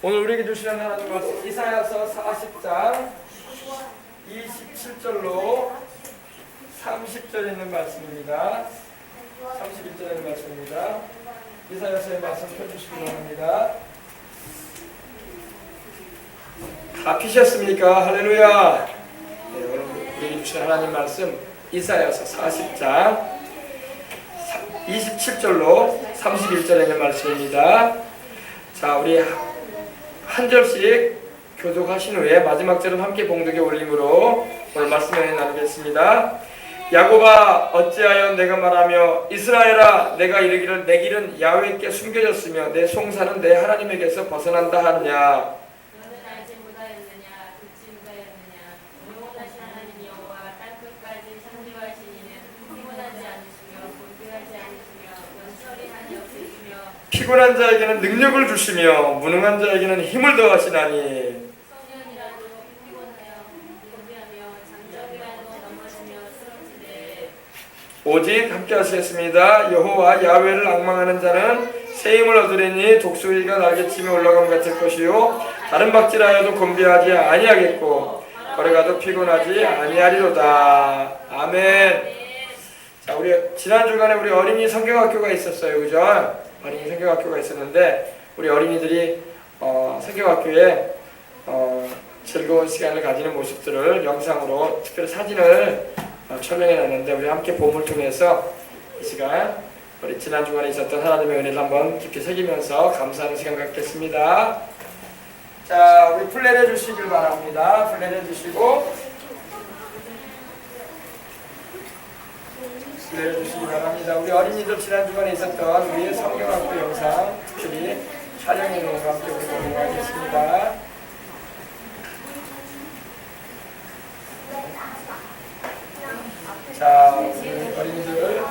오늘 우리에게 주시는 하나님 말씀 이사야서 40장 27절로 30절에 있는 말씀입니다. 31절에 있는 말씀입니다. 이사야서의 말씀 펴주시기 바랍니다. 다 피셨습니까? 할렐루야. 네, 오늘 우리에게 주신 하나님 말씀 이사야서 40장 27절로 31절에 있는 말씀입니다. 자, 우리 한 절씩 교독하신 후에 마지막 절은 함께 봉독에 올림으로 오늘 말씀을 나누겠습니다. 야곱아, 어찌하여 내가 말하며 이스라엘아, 내가 이르기를 내 길은 야훼께 숨겨졌으며 내 송사는 내 하나님에게서 벗어난다 하느냐. 너는 알지 못하였느냐, 듣지 못하였느냐. 영원하신 하나님 여호와 땅끝까지 창조하신 이는 피곤하지 않으시며 곤두하지 않으시며 연설이 없으시며 피곤한 자에게는 능력을 주시며 무능한 자에게는 힘을 더하시나니. 성년이라도 피곤하여 고비하며 잠적이라도 넘어지며 쓰러지되 오직 함께 하시겠습니다. 여호와 야훼를 앙망하는 자는 새 힘을 얻으리니 독수리가 날개치며 올라감 같을 것이요 다른 박질하여도 곤비하지 아니하겠고 걸어가도 피곤하지 아니하리로다. 아멘. 자, 우리 지난 주간에 우리 어린이 성경학교가 있었어요, 그죠? 어린이 성경학교가 있었는데 우리 어린이들이 성경학교에 즐거운 시간을 가지는 모습들을 영상으로 특별히 사진을 촬영해놨는데 우리 함께 봄을 통해서 이 시간 우리 지난 주간에 있었던 하나님의 은혜를 한번 깊이 새기면서 감사하는 시간 갖겠습니다. 자, 우리 플레이해 주시길 바랍니다. 플레이해 주시고 플레이해 주시기 바랍니다. 우리 어린이들 지난 주간에 있었던 우리의 성경학교 영상 특별히 촬영해 놓은 거 함께 보도록 하겠습니다. 자, 우리 어린이들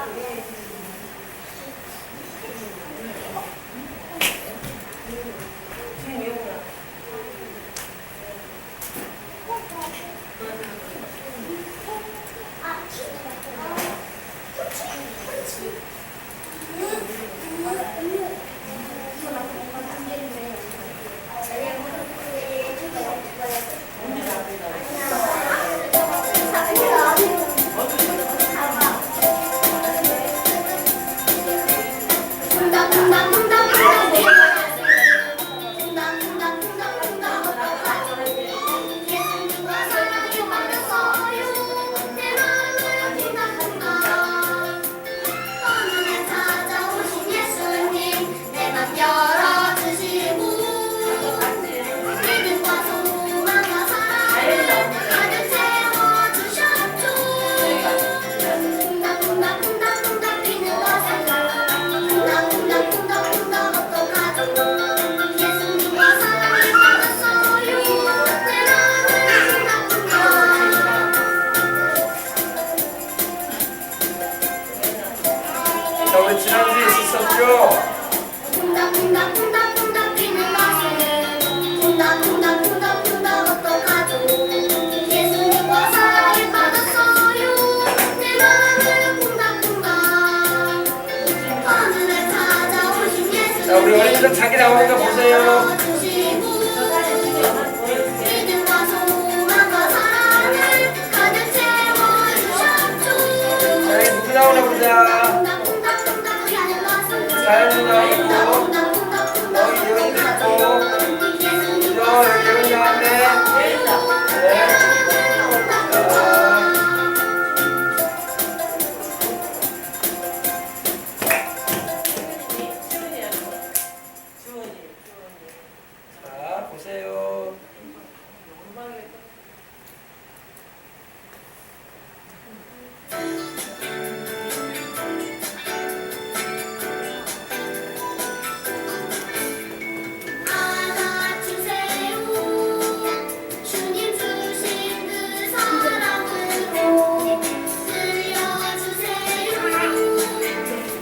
우리 어린이들 자기 나오니까 보세요. 자, 누구 나오나 보자. 자연이 나오고 여기 예원이도 있고 여기 예원이 나왔네. 네. 자, 보세요.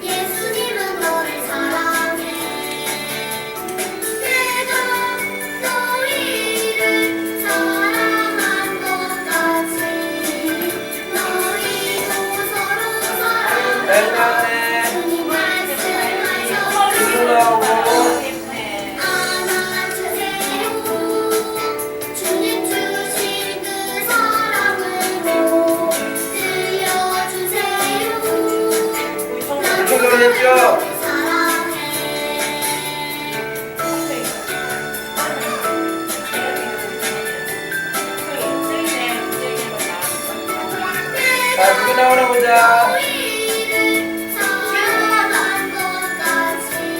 예수님은 너를 사랑해. 내가 너희 가자.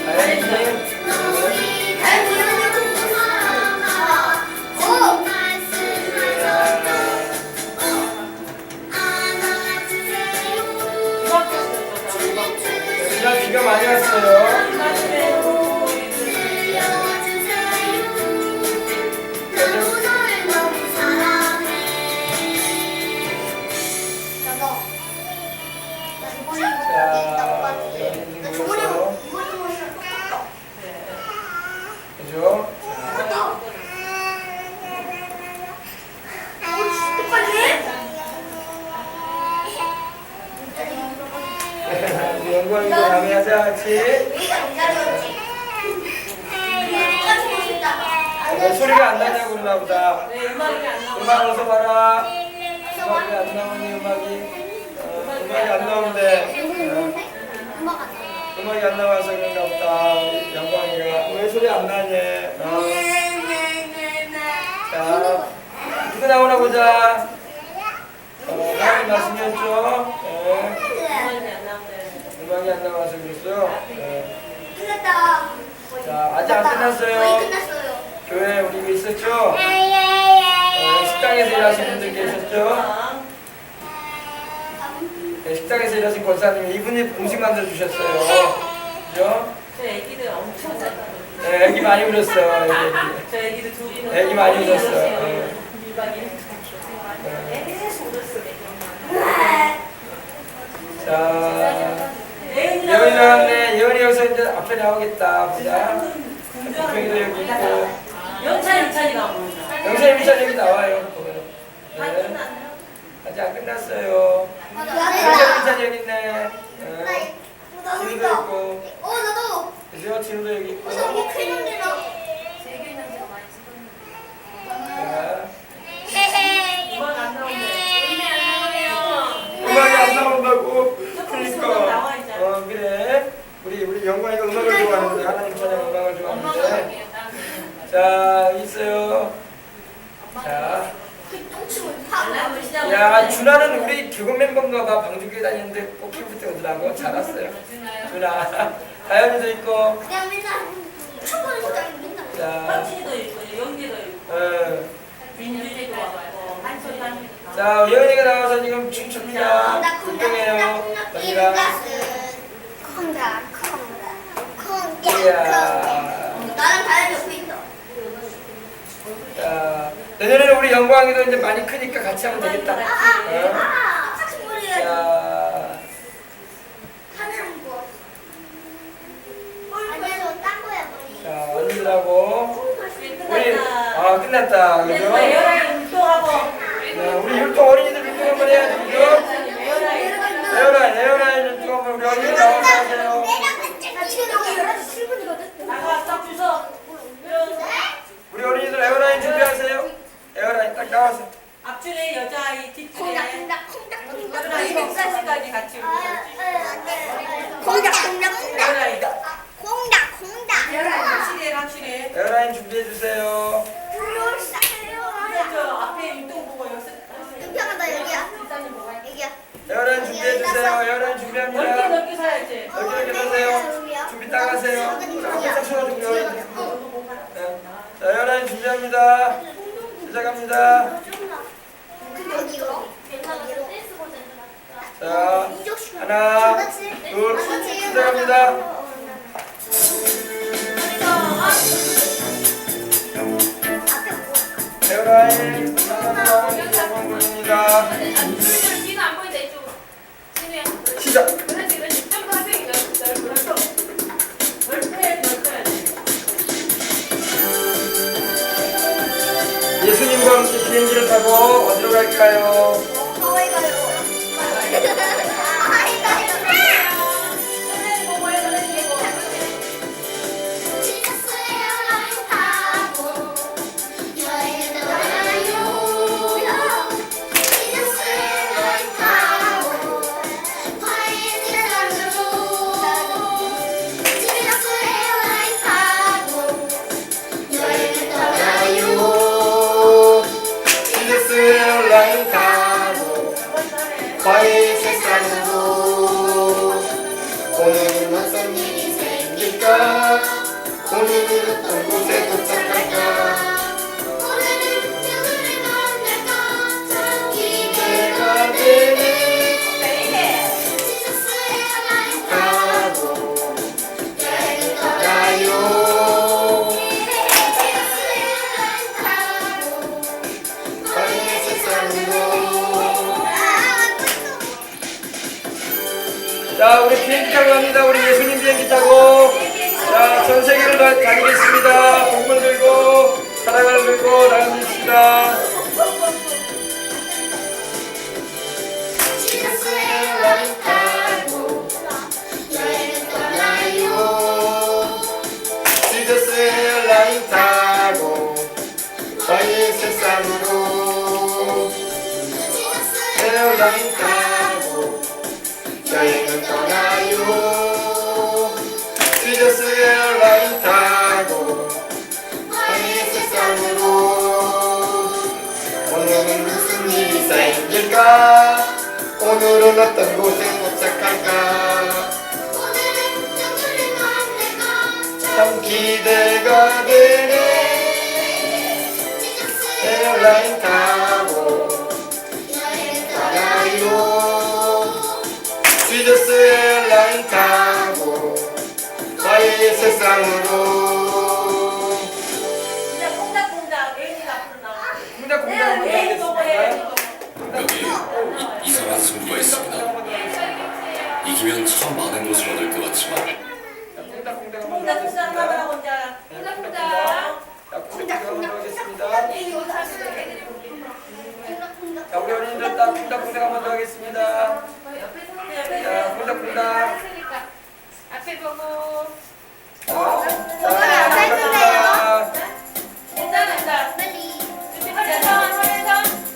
아이님. 여기가 비가 많이 왔어요. 그죠? 영광이도 다음에 하자, 같이. 소리가 안 나냐고 그러나 보다. 음악 어서 봐라. 음악이 안 나오니, 음악이 안 나오는데. 음악이 안 나와서 그런가 보다. 우리 영광이가. 왜 소리 안 나냐. 자, 누구 나오나 보자. 하나님 말씀이었죠? 음악이 안 나와서 그랬어요. 자, 아직 안 끝났어요. 교회 우리 있었죠? 식당에서 일하시는 분들 계셨죠? 네, 식당에서 일하신 권사님이 이분이 음식 만들어 주셨어요. 그죠? 저 애기들 엄청 잘 네, 애기 많이 울었어요. 저 애기들 둘이는 애기 많이 울었어요. 자, 예언이 나왔네. 예언이 여기서 이제 앞에 나오겠다. 보자. 국경이도 여기 있고. 영찬 이찬이 나오고 영찬이 미찬 여기 나와요. 네. 아직 안 끝났어요. 영찬이 미찬 여기 있네. 진우도 있고. 그죠? 진우도 여기 있고. 자, 음악 안 나오네. 음악이 안 나온다고. 그러니까. 그래. 우리 영광이가 음악을 좋아하는데 하나님 찬양 음악을 좋아하는데. 자, 있어요. 자. 야, 준하는 우리 교금 멤버인가 봐. 방주교회 다니는데 꼭 키부터 오더라고. 잘 왔어요. 준하. 다현이도 있고. 자. 박진이도 있고 영기도 있고 민준이도 왔고 한솔이 합니다. 자, 예언이가 나와서 지금 춤춥니다. 구경해요. 언니가. 이야. 자, 내년에는 우리 영광이도 이제 많이 크니까 같이 하면 되겠다. 자, 자, 언니들하고 우리 끝났다. 그죠? 네, 우리 율동 어린이들 율동 한번 해야지. 그죠? 에어라인 율동 한번 우리 어린이들 나와서 하세요. 우리 어린이들 에어라인 준비하세요. 에어라인 딱 나와서. 앞줄에 여자아이 뒷줄에 여자아이 100살까지 같이 확실해 에어라인 준비해 주세요. 저 앞에 율동 보고 에어라인 준비해 주세요. 에어라인 준비합니다. 넓게 사야지. 넓게 서세요. 준비 딱 하세요. 한번 딱 서가지고 에어라인. 네. 자, 에어라인 준비합니다. 시작합니다. 자, 하나, 둘, 시작합니다. 에어라인 성공입니다. 진우 안 보인다 이쪽으로. 진우야. 시작. 그렇지 그렇지. 좀 가세요. 넓혀야 예수님과 함께 비행기를 타고 어디로 갈까요? 에어라인 타고 과일 세상을 하겠습니다. 지저스 에어라인 타고 여행을 떠나요. 지저스 에어라인 타고 저희 세상으로 에어라인 타고 여행을 떠나요. 지저스 에어라인 타고 저희 세상으로. 오늘은 무슨 일이 생길까? 오늘은 어떤 곳에 도착할까? 오늘은 누구를 만날까? 참 기대가 되네. 지저스 에어라인 타고 여행을 떠나요. 지저스 에어라인 타고 저희 세상으로. 진짜 콩닥콩닥 애인이 앞으로 나와. 콩닥콩닥 먼저 애인 보고 해. 하겠습니다. 여기 이상한 승부가 있습니다. 이기면 참 많은 것을 얻을 것 같지만 콩닥콩닥 먼저 콩닥콩닥 하겠습니다. 하나 혼자. 콩닥콩닥 먼저 하겠습니다. 콩닥콩닥. 자, 우리 어린이들 딱 콩닥콩닥 먼저 하겠습니다. 자, 콩닥콩닥. 앞에 보고 자, 콩닥콩닥. 괜찮아. 빨리. 하면서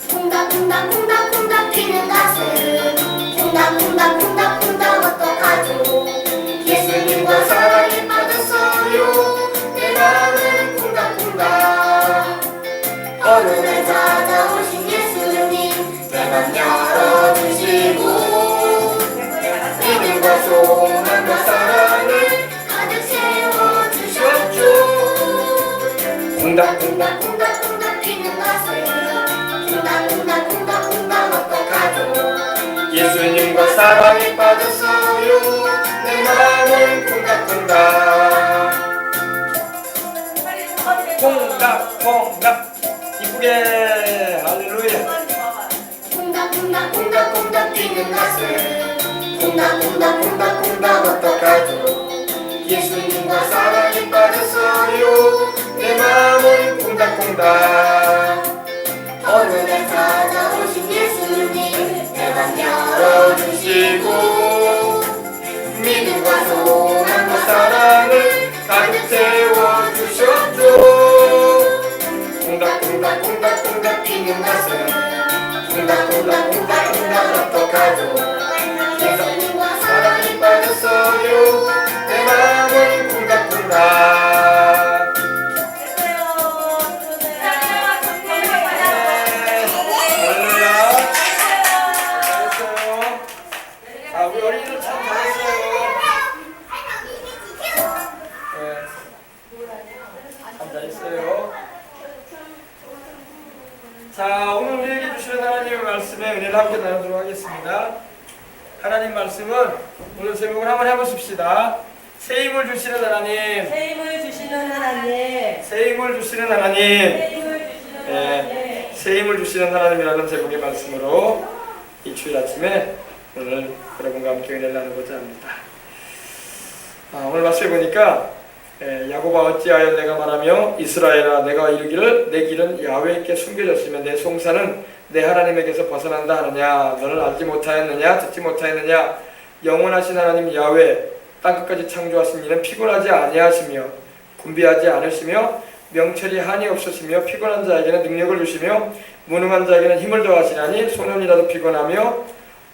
콩닥콩닥 콩닥콩닥 뛰는 가슴. 콩닥콩닥 콩닥콩닥 어떡하죠? 예수님과 사랑에 빠졌어요. 내 마음은 콩닥콩닥. 어느 날 찾아오신 예수님 내 맘 열어주시고 믿음과 소망과 사랑을 가득 채워주셨죠. 콩닥콩닥. 콩닥콩닥 뛰는 가슴. 콩닥콩닥 콩닥콩닥 어떡하죠? 예수님과 사랑에 빠졌어요. 내 마음은 콩닥콩닥. 콩닥콩닥. 이쁘게 할렐루야. 콩닥콩닥 콩닥콩닥 뛰는 가슴. 콩닥콩닥 콩닥콩닥 어떡하죠? 예수님과 사랑에 빠졌어요. 내 마음은 콩닥콩닥. 어느 날 찾아오신 예수님 내 맘 열어주시고 믿음과 소망과 사랑을 가득 채워주셨죠. 콩닥콩닥 콩닥콩닥 뛰는 가슴. 콩닥콩닥 콩닥콩닥 어떡하죠? 예수님과 사랑에 빠졌어요. 내 마음은 콩닥콩닥. 할렐루야. 잘했어요. 아, 우리 어린이들 참 잘했어요. 네. 참 잘했어요. 자, 오늘 우리에게 주시는 하나님의 말씀에 은혜를 함께 나누도록 하겠습니다. 하나님 말씀은 오늘 제목을 한번 해보십시다. 새 힘을 주시는 하나님. 새 힘을 주시는 하나님. 새 힘을 주시는 하나님. 새 힘을 주시는 하나님. 네, 새 힘을 주시는 하나님이라는 제목의 말씀으로 이 주일 아침에 오늘 여러분과 함께 은혜를 나누고자 합니다. 오늘 말씀에 보니까 야곱아 어찌하여 내가 말하며 이스라엘아 내가 이르기를 내 길은 야훼께 숨겨졌으며 내 송사는 내 하나님에게서 벗어난다 하느냐. 너는 알지 못하였느냐 듣지 못하였느냐. 영원하신 하나님 야훼 땅끝까지 창조하신 이는 피곤하지 아니하시며 곤비하지 않으시며 명철이 한이 없으시며 피곤한 자에게는 능력을 주시며 무능한 자에게는 힘을 더하시나니 소년이라도 피곤하며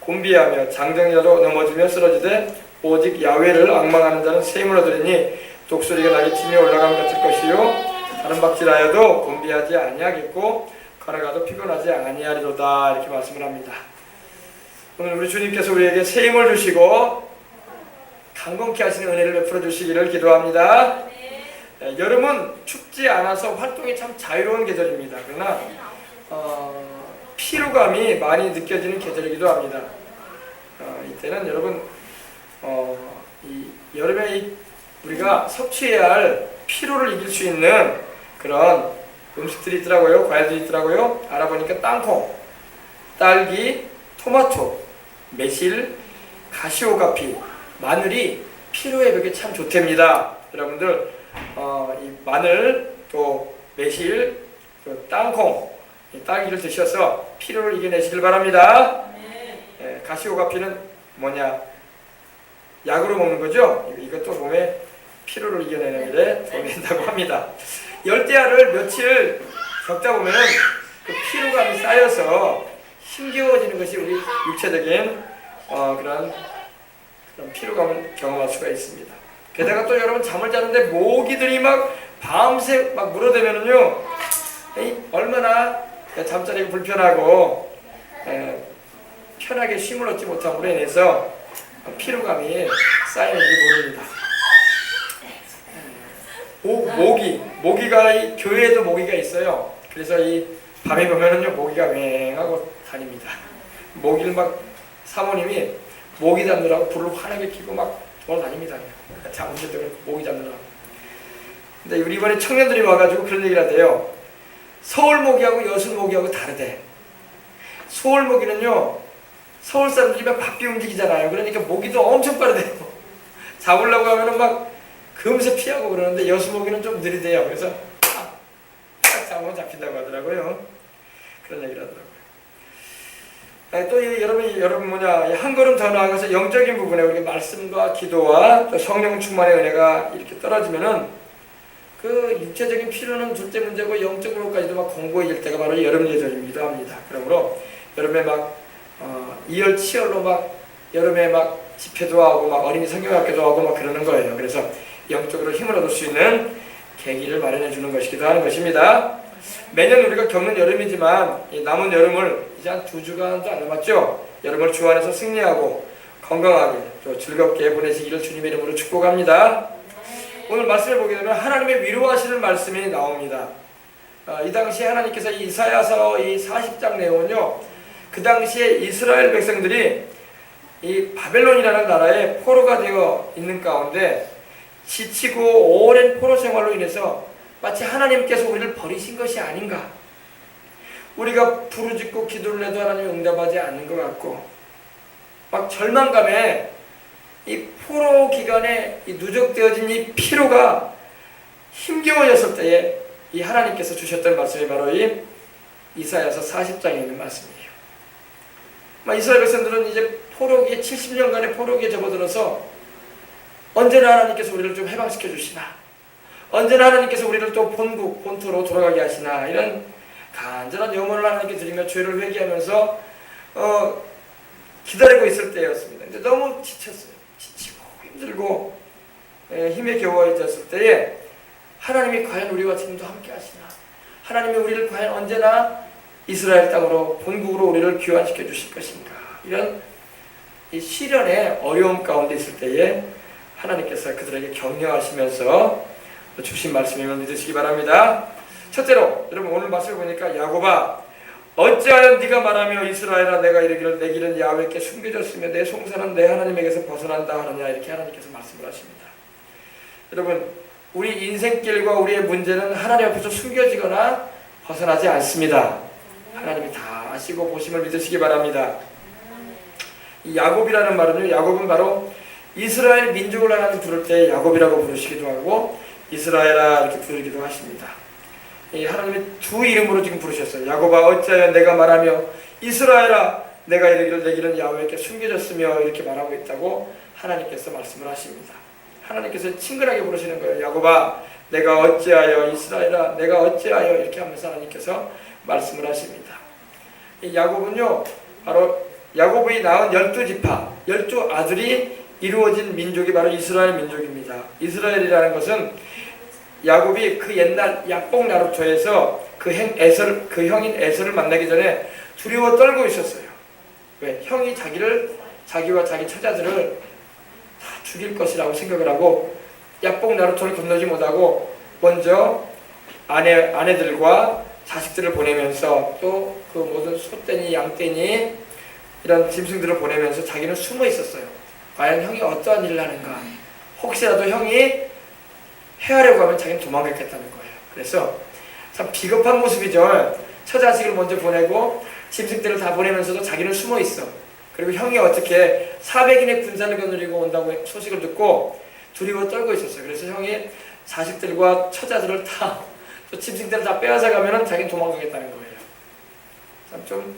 곤비하며 장정이라도 넘어지며 쓰러지되 오직 야훼를 앙망하는 자는 새 힘을 얻으리니 독수리가 날개 치며 올라감 같을 것이요 다른 박질하여도 곤비하지 아니하겠고 걸어가도 피곤하지 아니하리로다. 이렇게 말씀을 합니다. 오늘 우리 주님께서 우리에게 새 힘을 주시고 강건케 하시는 은혜를 베풀어 주시기를 기도합니다. 여름은 춥지 않아서 활동이 참 자유로운 계절입니다. 그러나 피로감이 많이 느껴지는 계절이기도 합니다. 이때는 여러분 이 여름에 우리가 섭취해야 할 피로를 이길 수 있는 그런 음식들이 있더라고요. 과일들이 있더라고요. 알아보니까 땅콩, 딸기, 토마토, 매실, 가시오가피, 마늘이 피로 회복에 참 좋답니다. 여러분들 이 마늘, 또 매실, 또 땅콩, 이 딸기를 드셔서 피로를 이겨내시길 바랍니다. 가시오가 피는 뭐냐? 약으로 먹는 거죠? 이것도 몸에 피로를 이겨내는 데 도움이 된다고 합니다. 열대야를 며칠 겪다 보면은 그 피로감이 쌓여서 힘겨워지는 것이 우리 육체적인 그런 피로감을 경험할 수가 있습니다. 게다가 또 여러분 잠을 자는데 모기들이 막 밤새 막 물어대면은요, 얼마나 잠자리가 불편하고 편하게 쉼을 얻지 못함으로 인해서 피로감이 쌓이는지 모릅니다. 모기가 이 교회에도 모기가 있어요. 그래서 이 밤에 보면은요 모기가 왱하고 다닙니다. 모기를 막 사모님이 모기 잡느라고 불을 환하게 켜고 막 돌아다닙니다. 잠잘 때 모기 잡느라고. 근데 우리 이번에 청년들이 와가지고 그런 얘기를 하대요. 서울 모기하고 여수 모기하고 다르대. 서울 모기는요, 서울 사람들이 막 바삐 움직이잖아요. 그러니까 모기도 엄청 빠르대요. 잡으려고 하면은 막 금세 피하고 그러는데 여수 모기는 좀 느리대요. 그래서 딱 잡으면 잡힌다고 하더라고요. 그런 얘기를 하더라고요. 또 여러분 한 걸음 더 나아가서 영적인 부분에 우리 말씀과 기도와 또 성령 충만의 은혜가 이렇게 떨어지면은 그 육체적인 필요는 둘째 문제고 영적으로까지도 막 공고해질 때가 바로 여름 예절이기도 합니다. 그러므로 여름에 막 이열치열로 막 여름에 막 집회도 하고 막 어린이 성경학교도 하고 막 그러는 거예요. 그래서 영적으로 힘을 얻을 수 있는 계기를 마련해 주는 것이기도 하는 것입니다. 매년 우리가 겪는 여름이지만 이 남은 여름을 이제 한 2주간도 안 남았죠. 여름을 주 안에서 승리하고 건강하게 또 즐겁게 보내시기를 주님의 이름으로 축복합니다. 오늘 말씀을 보게 되면 하나님의 위로하시는 말씀이 나옵니다. 이 당시에 하나님께서 이사야서 이 40장 내용은요, 그 당시에 이스라엘 백성들이 이 바벨론이라는 나라에 포로가 되어 있는 가운데 지치고 오랜 포로 생활로 인해서 마치 하나님께서 우리를 버리신 것이 아닌가, 우리가 부르짖고 기도를 해도 하나님이 응답하지 않는 것 같고 막 절망감에 이 포로 기간에 이 누적되어진 이 피로가 힘겨워졌을 때에 이 하나님께서 주셨던 말씀이 바로 이 이사야서 40장에 있는 말씀이에요. 이스라엘 백성들은 이제 포로기에 70년간의 포로기에 접어들어서 언제나 하나님께서 우리를 좀 해방시켜 주시나, 언제나 하나님께서 우리를 또 본국 본토로 돌아가게 하시나, 이런 간절한 염원을 하나님께 드리며 죄를 회개하면서 기다리고 있을 때였습니다. 근데 너무 지쳤어요. 지치고 힘들고 힘에 겨워졌을 때에 하나님이 과연 우리와 지금도 함께 하시나, 하나님이 우리를 과연 언제나 이스라엘 땅으로 본국으로 우리를 귀환시켜 주실 것인가, 이런 이 시련의 어려움 가운데 있을 때에 하나님께서 그들에게 격려하시면서 주신 말씀임을 믿으시기 바랍니다. 첫째로 여러분 오늘 말씀을 보니까 야곱아 어찌하여 네가 말하며 이스라엘아 내가 이르기를 내 길은 야훼께 숨겨졌으며 내 송사는 내 하나님에게서 벗어난다 하느냐, 이렇게 하나님께서 말씀을 하십니다. 여러분 우리 인생길과 우리의 문제는 하나님 앞에서 숨겨지거나 벗어나지 않습니다. 하나님이 다 아시고 보심을 믿으시기 바랍니다. 이 야곱이라는 말은요, 야곱은 바로 이스라엘 민족을 하나님 부를 때 야곱이라고 부르시기도 하고 이스라엘아 이렇게 부르기도 하십니다. 이 하나님이 두 이름으로 지금 부르셨어요. 야곱아 어찌하여 내가 말하며 이스라엘아 내가 이르기를 내 길은 야훼께 숨겨졌으며, 이렇게 말하고 있다고 하나님께서 말씀을 하십니다. 하나님께서 친근하게 부르시는 거예요. 야곱아 내가 어찌하여, 이스라엘아 내가 어찌하여, 이렇게 하면서 하나님께서 말씀을 하십니다. 이 야곱은요 바로 야곱이 낳은 12지파 12아들이 이루어진 민족이 바로 이스라엘 민족입니다. 이스라엘이라는 것은 야곱이 그 옛날 야복 나루토에서 그 형인 에서를 만나기 전에 두려워 떨고 있었어요. 왜? 형이 자기와 자기 처자들을 다 죽일 것이라고 생각을 하고 야복 나루토를 건너지 못하고 먼저 아내들과 자식들을 보내면서 또 그 모든 소떼니 양떼니 이런 짐승들을 보내면서 자기는 숨어 있었어요. 과연 형이 어떠한 일을 하는가, 혹시라도 형이 해하려고 하면 자기는 도망가겠다는 거예요. 그래서 참 비겁한 모습이죠. 처자식을 먼저 보내고 짐승들을 다 보내면서도 자기는 숨어 있어. 그리고 형이 어떻게 400인의 군사를 거느리고 온다고 소식을 듣고 두려워 떨고 있었어요. 그래서 형이 자식들과 처자들을 다 또 짐승들을 다 빼앗아 가면은 자기는 도망가겠다는 거예요. 참 좀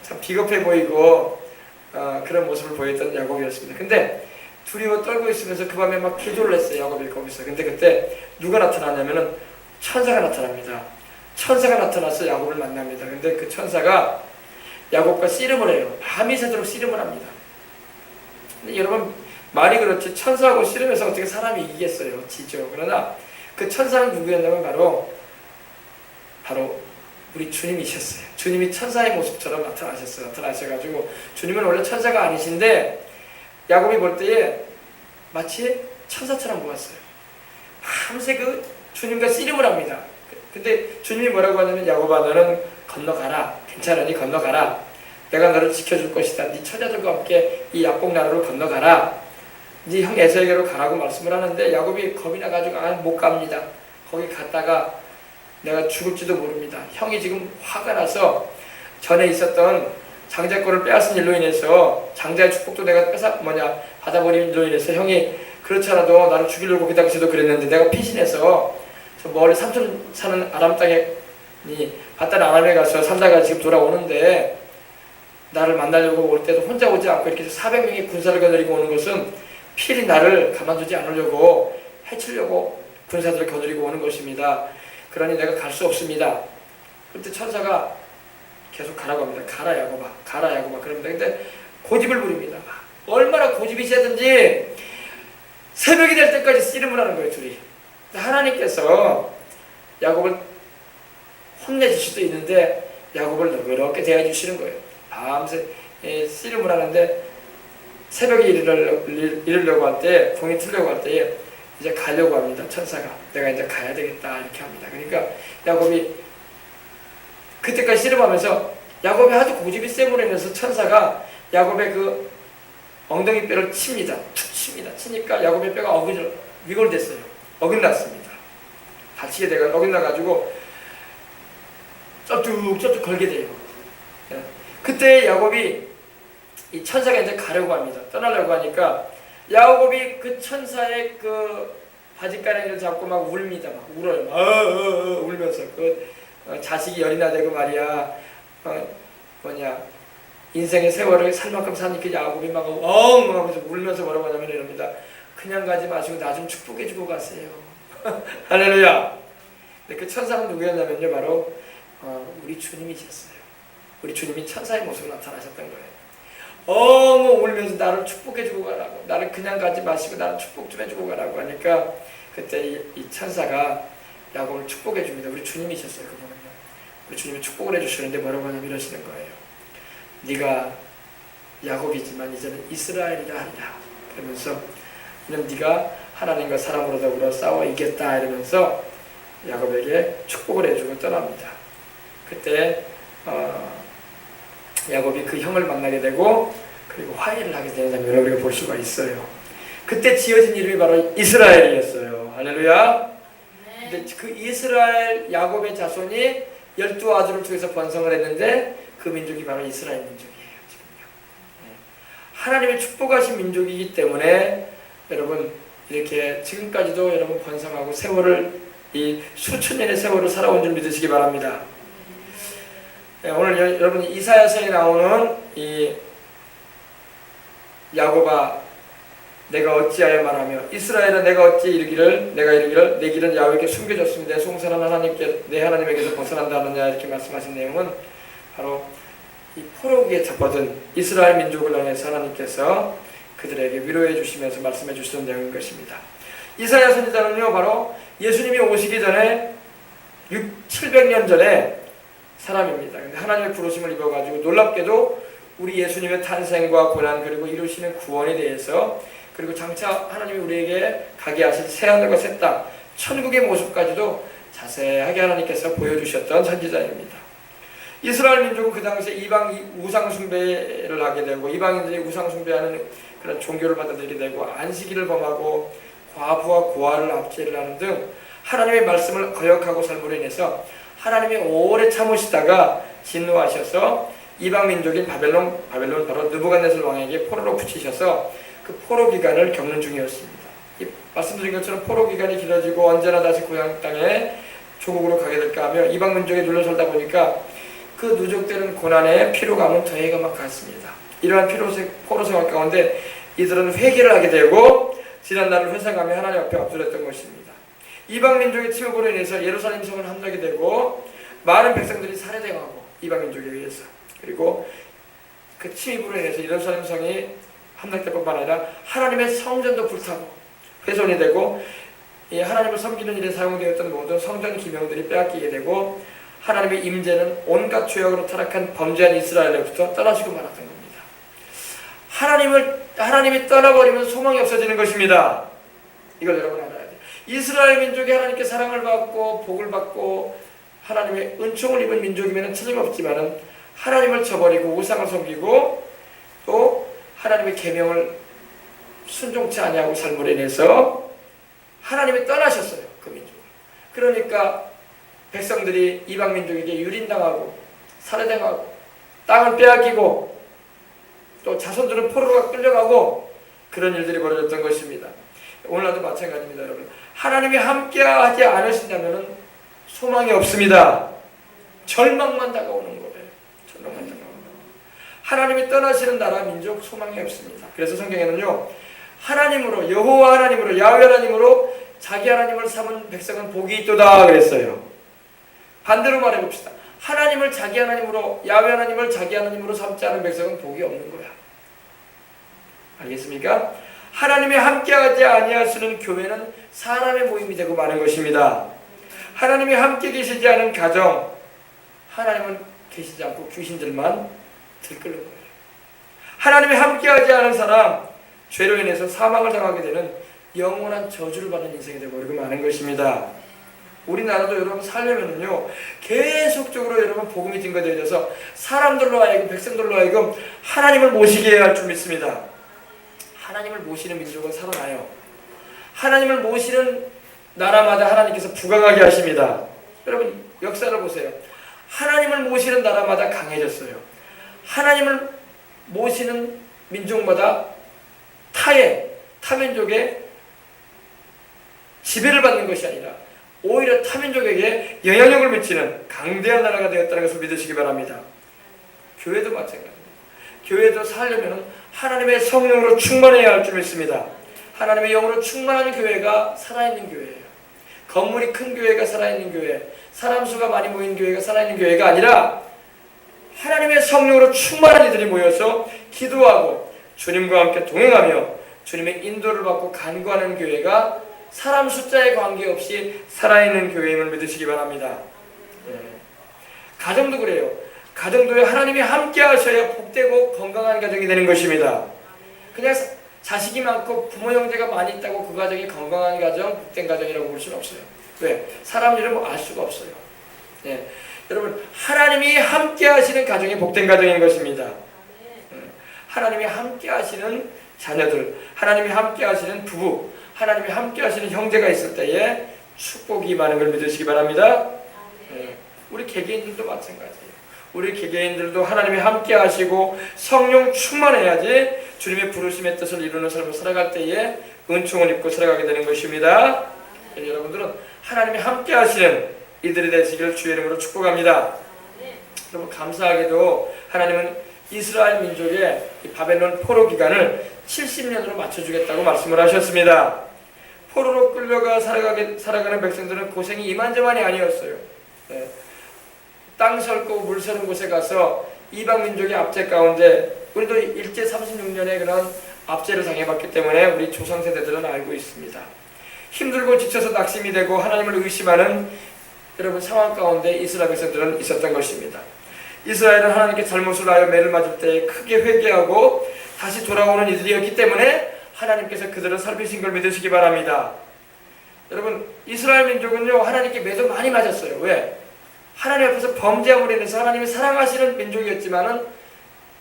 참 비겁해 보이고 그런 모습을 보였던 야곱이었습니다. 근데 두려워 떨고 있으면서 그 밤에 막 기도를 했어요. 야곱이 거기서. 근데 그때 누가 나타나냐면은 천사가 나타납니다. 천사가 나타나서 야곱을 만납니다. 근데 그 천사가 야곱과 씨름을 해요. 밤이 새도록 씨름을 합니다. 근데 여러분 말이 그렇지 천사하고 씨름해서 어떻게 사람이 이기겠어요? 지죠. 그러나 그 천사는 누구였냐면 바로 우리 주님이셨어요. 주님이 천사의 모습처럼 나타나셔가지고 주님은 원래 천사가 아니신데 야곱이 볼 때에 마치 천사처럼 보았어요. 밤새 그 주님과 씨름을 합니다. 근데 주님이 뭐라고 하냐면 야곱아 너는 건너가라. 괜찮으니 건너가라. 내가 너를 지켜줄 것이다. 네 처자들과 함께 이 야복 나루를 건너가라. 네 형 에서에게로 가라고 말씀을 하는데 야곱이 겁이 나가지고 못 갑니다. 거기 갔다가 내가 죽을지도 모릅니다. 형이 지금 화가 나서 전에 있었던 장자권을 빼앗은 일로 인해서 장자의 축복도 내가 받아버린 일로 인해서 형이 그렇지 않아도 나를 죽이려고 그 당시에도 그랬는데 내가 피신해서 저 멀리 삼촌 사는 아람 땅에 바단 아람에 가서 살다가 지금 돌아오는데 나를 만나려고 올 때도 혼자 오지 않고 이렇게 400명의 군사를 거느리고 오는 것은 필히 나를 가만두지 않으려고 해치려고 군사들을 거느리고 오는 것입니다. 그러니 내가 갈 수 없습니다. 그때 천사가 계속 가라고 합니다. 가라 야곱아, 가라 야곱아 그럽니다. 근데 고집을 부립니다. 얼마나 고집이 세든지 새벽이 될 때까지 씨름을 하는 거예요, 둘이. 하나님께서 야곱을 혼내줄 수도 있는데 야곱을 너그럽게 대해주시는 거예요. 밤새 씨름을 하는데 새벽에 이르려고 할 때, 공이 틀려고 할 때에 이제 가려고 합니다. 천사가. 내가 이제 가야 되겠다 이렇게 합니다. 그러니까 야곱이 그때까지 씨름하면서 야곱이 아주 고집이 셈으로 인해서 천사가 야곱의 그 엉덩이 뼈를 칩니다. 툭 칩니다. 치니까 야곱의 뼈가 위골됐어요. 어긋났습니다. 다치게 돼가 어긋나가지고 쩌뚝 걸게 돼요. 그때 야곱이 이 천사가 이제 가려고 합니다. 떠나려고 하니까 야곱이 그 천사의 그 바지가랑이를 잡고 막 울립니다. 막 울어요. 울면서 그 자식이 열이나 되고 말이야. 인생의 세월을 살 만큼 사니까 야곱이 막 하면서 울면서 뭐라고 하냐면 이럽니다. 그냥 가지 마시고 나 좀 축복해 주고 가세요. 할렐루야. 근데 그 천사는 누구였냐면요. 바로 우리 주님이셨어요. 우리 주님이 천사의 모습으로 나타나셨던 거예요. 울면서 나를 축복해주고 가라고, 나를 그냥 가지 마시고 나를 축복 좀 해주고 가라고 하니까 그때 이 천사가 야곱을 축복해줍니다. 우리 주님이셨어요. 그분은요. 우리 주님이 축복을 해주시는데 뭐라고 하냐면 이러시는 거예요. 네가 야곱이지만 이제는 이스라엘이라 하리라. 그러면서 이는 네가 하나님과 사람으로 더불어 싸워 이겼다 이러면서 야곱에게 축복을 해주고 떠납니다. 그때 야곱이 그 형을 만나게 되고 그리고 화해를 하게 되는 장면을 우리가 볼 수가 있어요. 그때 지어진 이름이 바로 이스라엘이었어요. 할렐루야. 근데 그 이스라엘 야곱의 자손이 12아들을 통해서 번성을 했는데 그 민족이 바로 이스라엘 민족이에요. 지금요. 하나님의 축복하신 민족이기 때문에 여러분 이렇게 지금까지도 여러분 번성하고 세월을 이 수천 년의 세월을 살아온 줄 믿으시기 바랍니다. 오늘 여러분 이사야서에 나오는 이 야곱아 내가 어찌하여 말하며 이스라엘아 내가 어찌 이르기를 내 길은 야훼께 숨겨졌습니다. 내 송사는 내 하나님에게서 벗어난다 하느냐 이렇게 말씀하신 내용은 바로 이 포로기에 잡아든 이스라엘 민족을 향해서 하나님께서 그들에게 위로해 주시면서 말씀해 주시는 내용인 것입니다. 이사야 선지자는요 바로 예수님이 오시기 전에 700년 전에 사람입니다. 근데 하나님의 부르심을 입어가지고 놀랍게도 우리 예수님의 탄생과 고난 그리고 이루시는 구원에 대해서 그리고 장차 하나님이 우리에게 가게 하실 새하늘과 새 땅 천국의 모습까지도 자세하게 하나님께서 보여주셨던 선지자입니다. 이스라엘 민족은 그 당시에 이방 우상 숭배를 하게 되고 이방인들이 우상 숭배하는 그런 종교를 받아들이게 되고 안식일을 범하고 과부와 고아를 압제를 하는 등 하나님의 말씀을 거역하고 삶으로 인해서 하나님이 오래 참으시다가 진노하셔서 이방 민족인 바벨론 바로 느부갓네살 왕에게 포로로 붙이셔서 그 포로 기간을 겪는 중이었습니다. 이 말씀드린 것처럼 포로 기간이 길어지고 언제나 다시 고향 땅에 조국으로 가게 될까 하며 이방 민족에 눌러설다 보니까 그 누적되는 고난에 피로감은 더해가만 갔습니다. 이러한 포로 생활 가운데 이들은 회개를 하게 되고 지난날을 회상하며 하나님 앞에 엎드렸던 것입니다. 이방 민족의 침입으로 인해서 예루살렘 성을 함락이 되고 많은 백성들이 살해당하고 이방 민족에 의해서, 그리고 그 침입으로 인해서 예루살렘 성이 함락될 뿐만 아니라 하나님의 성전도 불타고 훼손이 되고 이 하나님을 섬기는 일에 사용되었던 모든 성전 기명들이 빼앗기게 되고 하나님의 임재는 온갖 죄악으로 타락한 범죄한 이스라엘로부터 떠나시고 말았던 겁니다. 하나님이 떠나버리면 소망이 없어지는 것입니다. 이걸 여러분 알아야 돼요. 이스라엘 민족이 하나님께 사랑을 받고 복을 받고 하나님의 은총을 입은 민족이면 틀림없지만은 하나님을 저버리고 우상을 섬기고 또 하나님의 계명을 순종치 아니하고 삶으로 인해서 하나님이 떠나셨어요. 그 민족. 그러니까 백성들이 이방 민족에게 유린당하고 살해당하고 땅을 빼앗기고 또 자손들은 포로가 끌려가고 그런 일들이 벌어졌던 것입니다. 오늘날도 마찬가지입니다. 여러분, 하나님이 함께하지 않으신다면 소망이 없습니다. 절망만 다가오는 거예요. 절망만 다가오는 거예요. 하나님이 떠나시는 나라 민족 소망이 없습니다. 그래서 성경에는요, 하나님으로, 여호와 하나님으로, 야훼 하나님으로 자기 하나님을 삼은 백성은 복이 있도다 그랬어요. 반대로 말해봅시다. 하나님을 자기 하나님으로, 야훼 하나님을 자기 하나님으로 삼지 않은 백성은 복이 없는 거야. 알겠습니까? 하나님이 함께하지 아니하시는 교회는 사람의 모임이 되고 마는 것입니다. 하나님이 함께 계시지 않은 가정, 하나님은 계시지 않고 귀신들만 들끓는 거예요. 하나님이 함께하지 않은 사람, 죄로 인해서 사망을 당하게 되는 영원한 저주를 받는 인생이 되고 이렇게 많은 것입니다. 우리나라도 여러분 살려면은요, 계속적으로 여러분 복음이 증거되어져서 사람들로 하여금, 백성들로 하여금 하나님을 모시게 해야 할 줄 믿습니다. 하나님을 모시는 민족은 살아나요. 하나님을 모시는 나라마다 하나님께서 부강하게 하십니다. 여러분 역사를 보세요. 하나님을 모시는 나라마다 강해졌어요. 하나님을 모시는 민족마다 타민족의 지배를 받는 것이 아니라 오히려 타민족에게 영향력을 미치는 강대한 나라가 되었다는 것을 믿으시기 바랍니다. 교회도 마찬가지입니다. 교회도 살려면 하나님의 성령으로 충만해야 할 줄 믿습니다. 하나님의 영으로 충만한 교회가 살아있는 교회예요. 건물이 큰 교회가 살아있는 교회, 사람 수가 많이 모인 교회가 살아있는 교회가 아니라 하나님의 성령으로 충만한 이들이 모여서 기도하고 주님과 함께 동행하며 주님의 인도를 받고 간구하는 교회가 사람 숫자에 관계없이 살아있는 교회임을 믿으시기 바랍니다. 가정도 그래요. 가정도에 하나님이 함께 하셔야 복되고 건강한 가정이 되는 것입니다. 그냥 자식이 많고 부모 형제가 많이 있다고 그 가정이 건강한 가정, 복된 가정이라고 볼 수는 없어요. 왜? 사람 일을 뭐 알 수가 없어요. 여러분, 하나님이 함께 하시는 가정이 복된 가정인 것입니다. 하나님이 함께 하시는 자녀들, 하나님이 함께 하시는 부부, 하나님이 함께 하시는 형제가 있을 때에 축복이 많은 걸 믿으시기 바랍니다. 우리 개개인들도 마찬가지예요. 우리 개개인들도 하나님이 함께 하시고 성령 충만해야지 주님의 부르심의 뜻을 이루는 삶을 살아갈 때에 은총을 입고 살아가게 되는 것입니다. 여러분들은 하나님이 함께 하시는 이들이 되시기를 주의 이름으로 축복합니다. 여러분, 감사하게도 하나님은 이스라엘 민족의 이 바벨론 포로 기간을 70년으로 맞춰주겠다고 말씀을 하셨습니다. 포로로 끌려가 살아가는 백성들은 고생이 이만저만이 아니었어요. 땅 설고 물 서는 곳에 가서 이방 민족의 압제 가운데 우리도 일제 36년에 그런 압제를 당해봤기 때문에 우리 조상세대들은 알고 있습니다. 힘들고 지쳐서 낙심이 되고 하나님을 의심하는 여러분 상황 가운데 이스라엘 백성들은 있었던 것입니다. 이스라엘은 하나님께 잘못을 하여 매를 맞을 때 크게 회개하고 다시 돌아오는 이들이었기 때문에 하나님께서 그들을 살피신 걸 믿으시기 바랍니다. 여러분, 이스라엘 민족은요, 하나님께 매도 많이 맞았어요. 왜? 하나님 앞에서 범죄함으로 인해서 하나님이 사랑하시는 민족이었지만은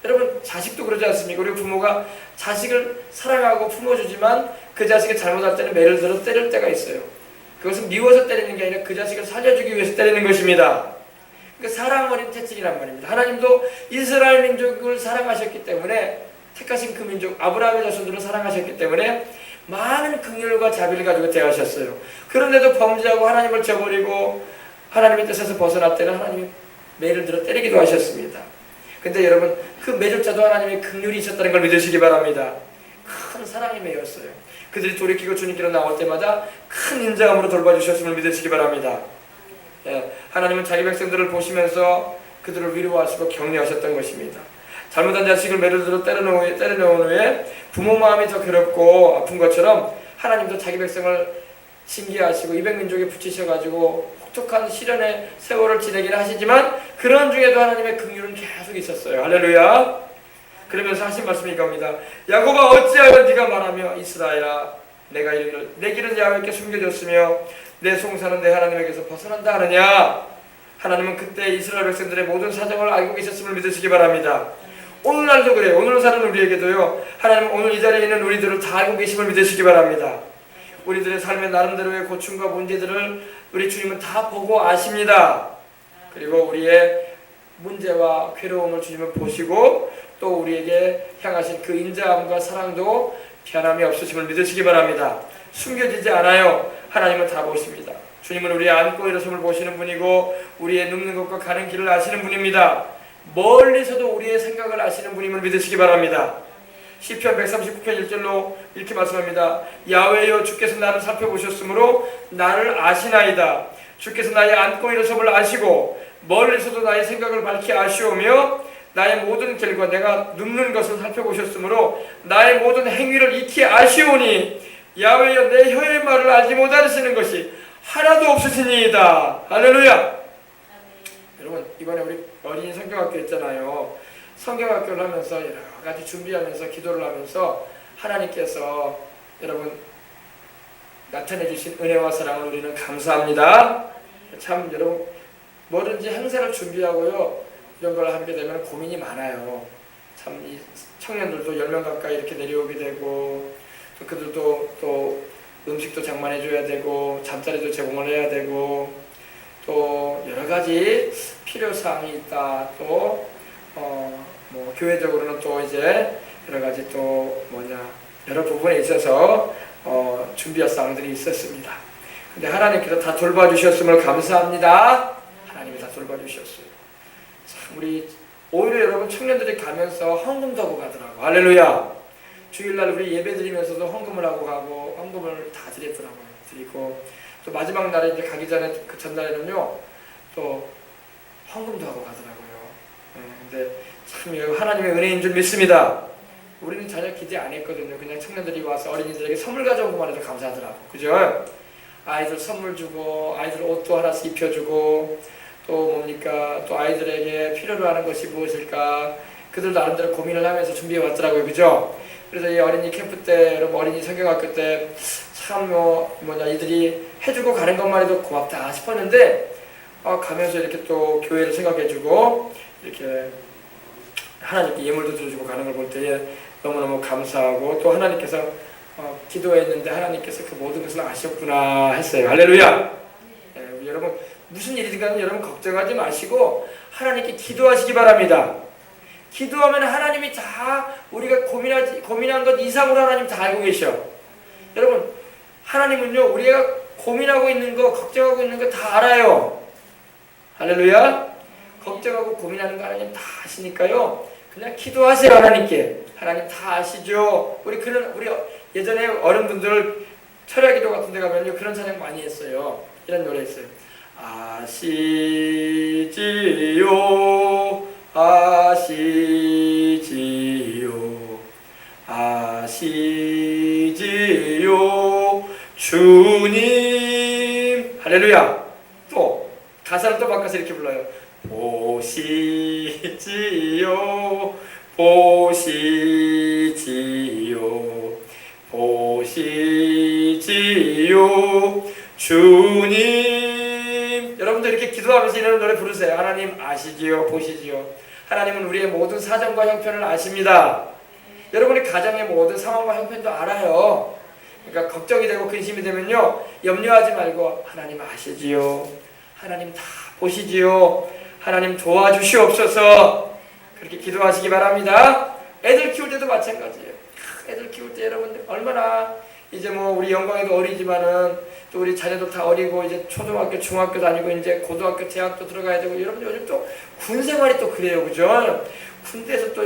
여러분, 자식도 그러지 않습니까? 우리 부모가 자식을 사랑하고 품어주지만 그 자식이 잘못할 때는 매를 들어 때릴 때가 있어요. 그것은 미워서 때리는 게 아니라 그 자식을 살려주기 위해서 때리는 것입니다. 그러니까 사랑 어린 태질이란 말입니다. 하나님도 이스라엘 민족을 사랑하셨기 때문에 택하신 그 민족 아브라함의 자손들을 사랑하셨기 때문에 많은 긍휼과 자비를 가지고 대하셨어요. 그런데도 범죄하고 하나님을 저버리고 하나님의 뜻에서 벗어날 때는 하나님이 매를 들어 때리기도 하셨습니다. 근데 여러분, 그 매조차도 하나님의 긍휼이 있었다는 걸 믿으시기 바랍니다. 큰 사랑이 매였어요. 그들이 돌이키고 주님께로 나올 때마다 큰 인자함으로 돌봐주셨음을 믿으시기 바랍니다. 예, 하나님은 자기 백성들을 보시면서 그들을 위로하시고 격려하셨던 것입니다. 잘못한 자식을 매를 들어 때려놓은 후에 부모 마음이 더 괴롭고 아픈 것처럼 하나님도 자기 백성을 징계하시고 200민족에 붙이셔가지고 혹독한 시련의 세월을 지내긴 하시지만 그런 중에도 하나님의 긍휼은 계속 있었어요. 할렐루야. 그러면서 하신 말씀이 이겁니다. 야곱아 어찌하여 네가 말하며 이스라엘아 내가 이르기를 내 길은 야훼께 숨겨졌으며 내 송사는 내 하나님에게서 벗어난다 하느냐. 하나님은 그때 이스라엘 백성들의 모든 사정을 알고 계셨음을 믿으시기 바랍니다. 오늘날도 그래요. 오늘 사는 우리에게도요. 하나님은 오늘 이 자리에 있는 우리들을 다 알고 계심을 믿으시기 바랍니다. 우리들의 삶의 나름대로의 고충과 문제들을 우리 주님은 다 보고 아십니다. 그리고 우리의 문제와 괴로움을 주님은 보시고 또 우리에게 향하신 그 인자함과 사랑도 변함이 없으심을 믿으시기 바랍니다. 숨겨지지 않아요. 하나님은 다 보십니다. 주님은 우리의 앉고 일어섬을 보시는 분이고 우리의 눕는 것과 가는 길을 아시는 분입니다. 멀리서도 우리의 생각을 아시는 분임을 믿으시기 바랍니다. 시편 139편 1절로 이렇게 말씀합니다. 야훼여 주께서 나를 살펴보셨으므로 나를 아시나이다. 주께서 나의 앉고 일어섬을 아시고 멀리서도 나의 생각을 밝히 아시오며 나의 모든 길과 내가 눕는 것을 살펴보셨으므로 나의 모든 행위를 익히 아시오니 야훼여 내 혀의 말을 알지 못하시는 것이 하나도 없으시니이다. 할렐루야. 여러분 이번에 우리 어린이 성경학교 했잖아요. 성경학교를 하면서 여러 가지 준비하면서 기도를 하면서 하나님께서 여러분 나타내 주신 은혜와 사랑을 우리는 감사합니다. 참 여러분 뭐든지 행사를 준비하고요 이런 걸 하게 되면 고민이 많아요. 참 이 청년들도 10명 가까이 이렇게 내려오게 되고 또 그들도 또 음식도 장만해 줘야 되고 잠자리도 제공을 해야 되고 또 여러 가지 필요사항이 있다. 또 뭐 교회적으로는 또 이제 여러 가지 또 여러 부분에 있어서 준비할 사항들이 있었습니다. 근데 하나님께서 다 돌봐주셨음을 감사합니다. 하나님이 다 돌봐주셨어요. 참 우리 오히려 여러분 청년들이 가면서 헌금도 하고 가더라고. 할렐루야. 주일날 우리 예배 드리면서도 헌금을 하고 가고 헌금을 다 드리더라고요. 드리고 또 마지막 날에 이제 가기 전에 그 전날에는요 또 헌금도 하고 가더라고요. 근데 참 하나님의 은혜인 줄 믿습니다. 우리는 전혀 기대 안 했거든요. 그냥 청년들이 와서 어린이들에게 선물 가져온 것만 해도 감사하더라고. 그죠? 아이들 선물 주고 아이들 옷도 하나씩 입혀주고 또 뭡니까 또 아이들에게 필요로 하는 것이 무엇일까 그들도 나름대로 고민을 하면서 준비해 왔더라고요. 그죠? 그래서 이 어린이 캠프 때 여러분 어린이 성경학교 때 참 이들이 해주고 가는 것만 해도 고맙다 싶었는데 가면서 이렇게 또 교회를 생각해주고 이렇게 하나님께 예물도 드려주고 가는 걸 볼 때에 너무너무 감사하고 또 하나님께서 기도했는데 하나님께서 그 모든 것을 아셨구나 했어요. 할렐루야. 여러분 무슨 일이든 간에 여러분 걱정하지 마시고 하나님께 기도하시기 바랍니다. 기도하면 하나님이 다 우리가 고민한 것 이상으로 하나님 다 알고 계셔. 여러분 하나님은요 우리가 고민하고 있는 거 걱정하고 있는 거 다 알아요. 할렐루야. 걱정하고 고민하는 거 하나님 다 아시니까요. 그냥 기도하세요. 하나님께. 하나님 다 아시죠. 우리 예전에 어른분들 철야기도 같은 데 가면요 그런 찬양 많이 했어요. 이런 노래 했어요. 아시지요 아시지요 아시지요 주님. 할렐루야. 또 가사를 또 바꿔서 이렇게 불러요. 보시지요 보시지요 보시지요 주님. 여러분도 이렇게 기도하면서 이런 노래 부르세요. 하나님 아시지요 보시지요. 하나님은 우리의 모든 사정과 형편을 아십니다. 여러분의 가정의 모든 상황과 형편도 알아요. 그러니까 걱정이 되고 근심이 되면요 염려하지 말고 하나님 아시지요. 하나님 다 보시지요. 하나님 도와주시옵소서. 그렇게 기도하시기 바랍니다. 애들 키울 때도 마찬가지예요. 애들 키울 때 여러분 얼마나 이제 뭐 우리 영광이도 어리지만은 또 우리 자녀도 다 어리고 이제 초등학교, 중학교 다니고 이제 고등학교, 대학도 들어가야 되고 여러분 요즘 또 군 생활이 또 그래요, 그죠? 군대에서 또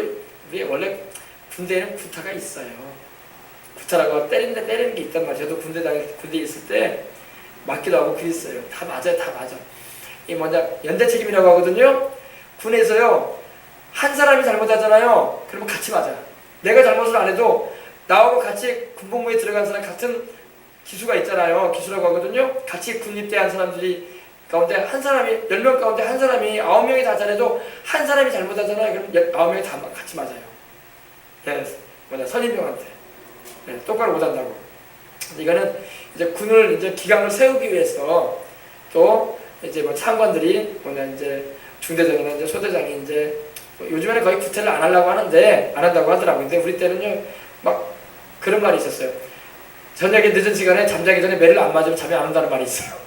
우리 원래 군대에는 구타가 있어요. 구타라고 때리는 게 있단 말이에요. 저도 군대 있을 때 맞기도 하고 그랬어요. 다 맞아요, 다 맞아. 이 뭐냐 연대 책임이라고 하거든요. 군에서요 한 사람이 잘못하잖아요. 그러면 같이 맞아. 내가 잘못을 안 해도 나하고 같이 군복무에 들어간 사람 같은 기수가 있잖아요. 기수라고 하거든요. 같이 군입대한 사람들이 가운데 한 사람이 10명 가운데 한 사람이 9명이 다 잘해도 한 사람이 잘못하잖아요. 그럼 9명이 다 같이 맞아요. 네, 뭐냐 선임병한테 네, 똑바로 못한다고. 이거는 이제 군을 이제 기강을 세우기 위해서 또 이제 뭐 참관들이 뭐냐 이제 중대장이나 이제 소대장이 이제 뭐 요즘에는 거의 구태를 안 하려고 하는데 안 한다고 하더라고요. 근데 우리 때는요 막 그런 말이 있었어요. 저녁에 늦은 시간에 잠자기 전에 매를 안 맞으면 잠이 안 온다는 말이 있어요.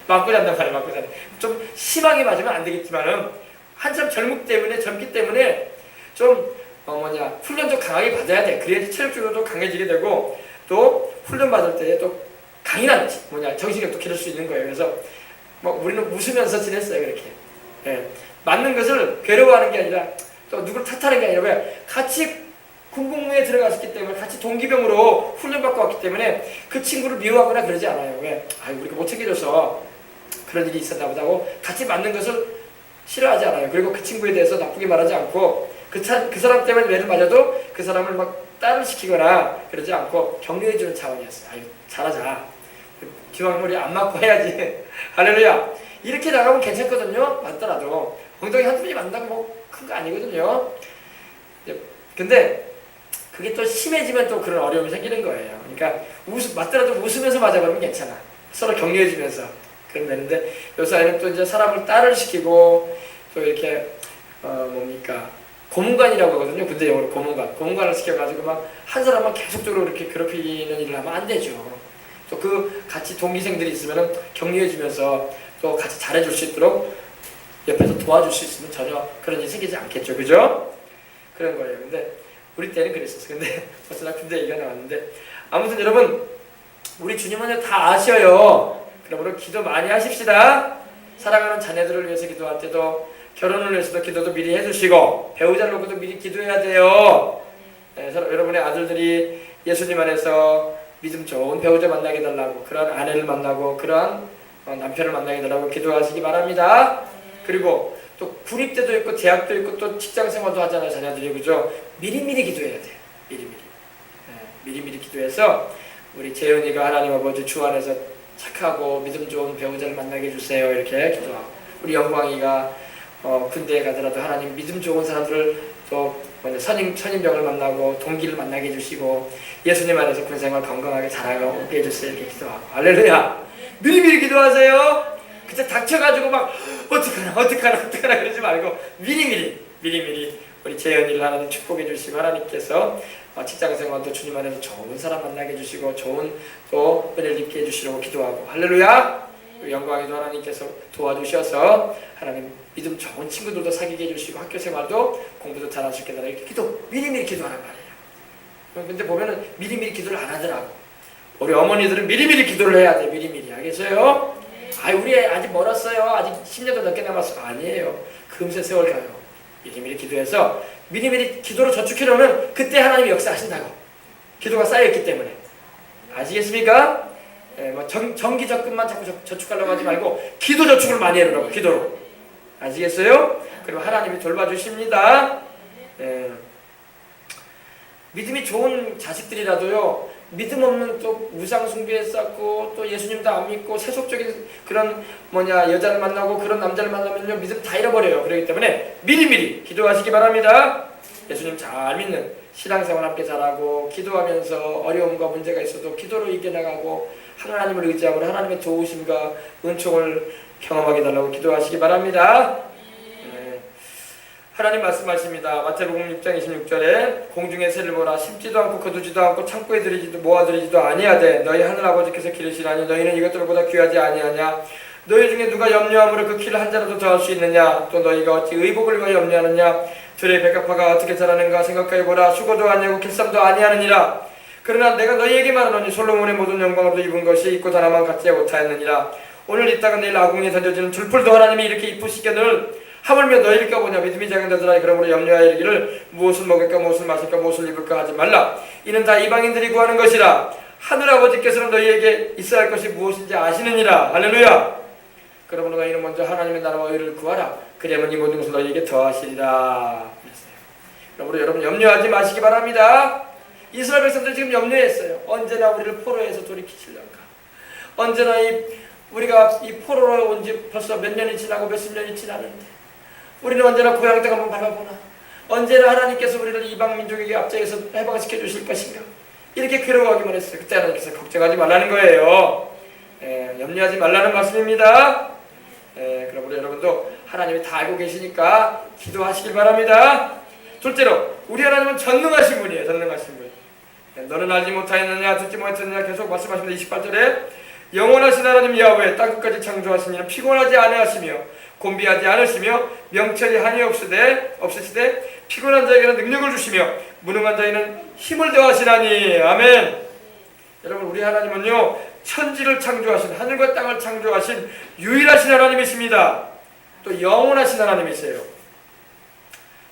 맞고 잔단 말이에요. 맞고 잔. 좀 심하게 맞으면 안 되겠지만은 한참 젊기 때문에 좀 훈련 좀 강하게 받아야 돼. 그래야지 체력적으로도 강해지게 되고 또 훈련 받을 때 또 강인한 정신력도 기를 수 있는 거예요. 그래서 뭐 우리는 웃으면서 지냈어요. 그렇게. 예. 맞는 것을 괴로워하는 게 아니라 또 누구를 탓하는 게 아니라 왜 같이 군복무에 들어갔기 때문에 같이 동기병으로 훈련받고 왔기 때문에 그 친구를 미워하거나 그러지 않아요. 왜? 우리가 못 챙겨줘서 그런 일이 있었나 보다고 같이 맞는 것을 싫어하지 않아요. 그리고 그 친구에 대해서 나쁘게 말하지 않고 그 사람 때문에 매를 맞아도 그 사람을 막 따를 시키거나 그러지 않고 격려해주는 차원이었어요. 잘하자. 기왕 우리 안 맞고 해야지. 할렐루야. 이렇게 나가면 괜찮거든요. 맞더라도 엉덩이 한두 번이 맞는다고 뭐 큰 거 아니거든요. 근데 그게 또 심해지면 또 그런 어려움이 생기는 거예요. 그러니까 맞더라도 웃으면서 맞아버리면 괜찮아. 서로 격려해주면서 그러면 되는데 요사이는 또 이제 사람을 따를 시키고 또 이렇게 고문관이라고 하거든요. 군대 용어로 고문관을 시켜가지고 막 한 사람만 계속적으로 이렇게 괴롭히는 일을 하면 안 되죠. 또 그 같이 동기생들이 있으면은 격려해주면서 또 같이 잘해줄 수 있도록 옆에서 도와줄 수 있으면 전혀 그런 일이 생기지 않겠죠. 그죠? 그런 거예요. 근데 우리 때는 그랬었어. 근데 어쩌다 군대 얘기가 나왔는데 아무튼 여러분 우리 주님은 다 아셔요. 그러므로 기도 많이 하십시다. 사랑하는 자녀들을 위해서 기도할 때도 결혼을 위해서도 기도도 미리 해주시고 배우자를 놓고도 미리 기도해야 돼요. 네, 여러분의 아들들이 예수님 안에서 믿음 좋은 배우자 만나게 해달라고 그런 아내를 만나고 그런 남편을 만나게 해달라고 기도하시기 바랍니다. 그리고 또 군입대도 있고 대학도 있고 또 직장생활도 하잖아요. 자녀들이. 그죠? 미리미리 기도해야 돼요. 미리미리. 네, 미리미리 기도해서 우리 재현이가 하나님 아버지 주 안에서 착하고 믿음 좋은 배우자를 만나게 해주세요. 이렇게 기도하고 우리 영광이가 군대에 가더라도 하나님 믿음 좋은 사람들을 또 선임병을 만나고 동기를 만나게 해주시고 예수님 안에서 군생활 건강하게 잘하게 해주세요. 이렇게 기도하고 할렐루야. 미리미리 기도하세요. 그때 닥쳐가지고 막 어떡하나 그러지 말고 미리미리 우리 재현이를 하나님 축복해 주시고 하나님께서 직장생활도 주님 안에서 좋은 사람 만나게 해주시고 좋은 또 은혜를 입게 해주시려고 기도하고 할렐루야. 우리 영광이도 하나님께서 도와주셔서 하나님 믿음 좋은 친구들도 사귀게 해주시고 학교생활도 공부도 잘할 수 있게 해달라. 이렇게 미리미리 기도하는 말이에요. 근데 보면은 미리미리 기도를 안 하더라고. 우리 어머니들은 미리미리 기도를 해야 돼. 미리미리. 알겠어요? 우리 아직 멀었어요. 아직 10년도 넘게 남았어. 아니에요. 금세 세월 가요. 미리미리 기도해서 미리미리 기도로 저축해 놓으면 그때 하나님이 역사하신다고. 기도가 쌓여있기 때문에. 아시겠습니까? 정기 적금만 자꾸 저축하려고 하지 말고 기도 저축을 많이 해놓으라고. 기도로. 아시겠어요? 그리고 하나님이 돌봐주십니다. 믿음이 좋은 자식들이라도요, 믿음 없는 또 우상 숭배에 쌓고 또 예수님도 안 믿고 세속적인 그런 여자를 만나고 그런 남자를 만나면요 믿음 다 잃어버려요. 그렇기 때문에 미리미리 기도하시기 바랍니다. 예수님 잘 믿는 신앙생활 함께 잘하고 기도하면서 어려움과 문제가 있어도 기도로 이겨나가고 하나님을 의지하고 하나님의 도우심과 은총을 경험하게 달라고 기도하시기 바랍니다. 하나님 말씀하십니다. 마태복음 6장 26절에 공중의 새를 보라 심지도 않고 거두지도 않고 창고에 들이지도 모아들이지도 아니하되 너희 하늘 아버지께서 기르시라니 너희는 이것들보다 귀하지 아니하냐. 너희 중에 누가 염려함으로 그 키를 한 자라도 더할 수 있느냐. 또 너희가 어찌 의복을 위하여 염려하느냐. 들의 백합화가 어떻게 자라는가 생각하여 보라. 수고도 아니하고 길쌈도 아니하느니라. 그러나 내가 너희에게 말하노니 솔로몬의 모든 영광으로 입은 것이 있고 하나만 갖지 못하였느니라. 오늘 있다가 내일 아궁이에 던져지는 줄풀도 하나님이 이렇게 이쁘시거늘 하물며 너희를 껴보냐. 믿음이 작은 자들아, 그러므로 염려하여 이르기를 무엇을 먹을까 무엇을 마실까 무엇을 입을까 하지 말라. 이는 다 이방인들이 구하는 것이라. 하늘 아버지께서는 너희에게 있어야 할 것이 무엇인지 아시느니라. 할렐루야. 그러므로 너희는 먼저 하나님의 나라와 의를 구하라. 그리하면 이 모든 것을 너희에게 더하시리라. 그러므로 여러분 염려하지 마시기 바랍니다. 이스라엘 백성들이 지금 염려했어요. 언제나 우리를 포로에서 돌이키실런가. 언제나 우리가 이 포로로 온 지 벌써 몇 년이 지나고 몇십 년이 지났는데 우리는 언제나 고향 땅 한번 밟아보나. 언제나 하나님께서 우리를 이방 민족에게 앞장에서 해방시켜 주실 것인가. 이렇게 괴로워하기만 했어요. 그때 하나님께서 걱정하지 말라는 거예요. 염려하지 말라는 말씀입니다. 그러므로 여러분도 하나님이 다 알고 계시니까 기도하시길 바랍니다. 둘째로 우리 하나님은 전능하신 분이에요. 전능하신 분. 너는 알지 못하였느냐 듣지 못했느냐 계속 말씀하십니다. 28절에 영원하신 하나님 야훼 땅끝까지 창조하신 이는 피곤하지 아니하시며 곤비하지 않으시며 명철이 한이 없으시되 피곤한 자에게는 능력을 주시며 무능한 자에게는 힘을 더하시나니. 아멘. 여러분 우리 하나님은요 천지를 창조하신 하늘과 땅을 창조하신 유일하신 하나님이십니다. 또 영원하신 하나님이세요.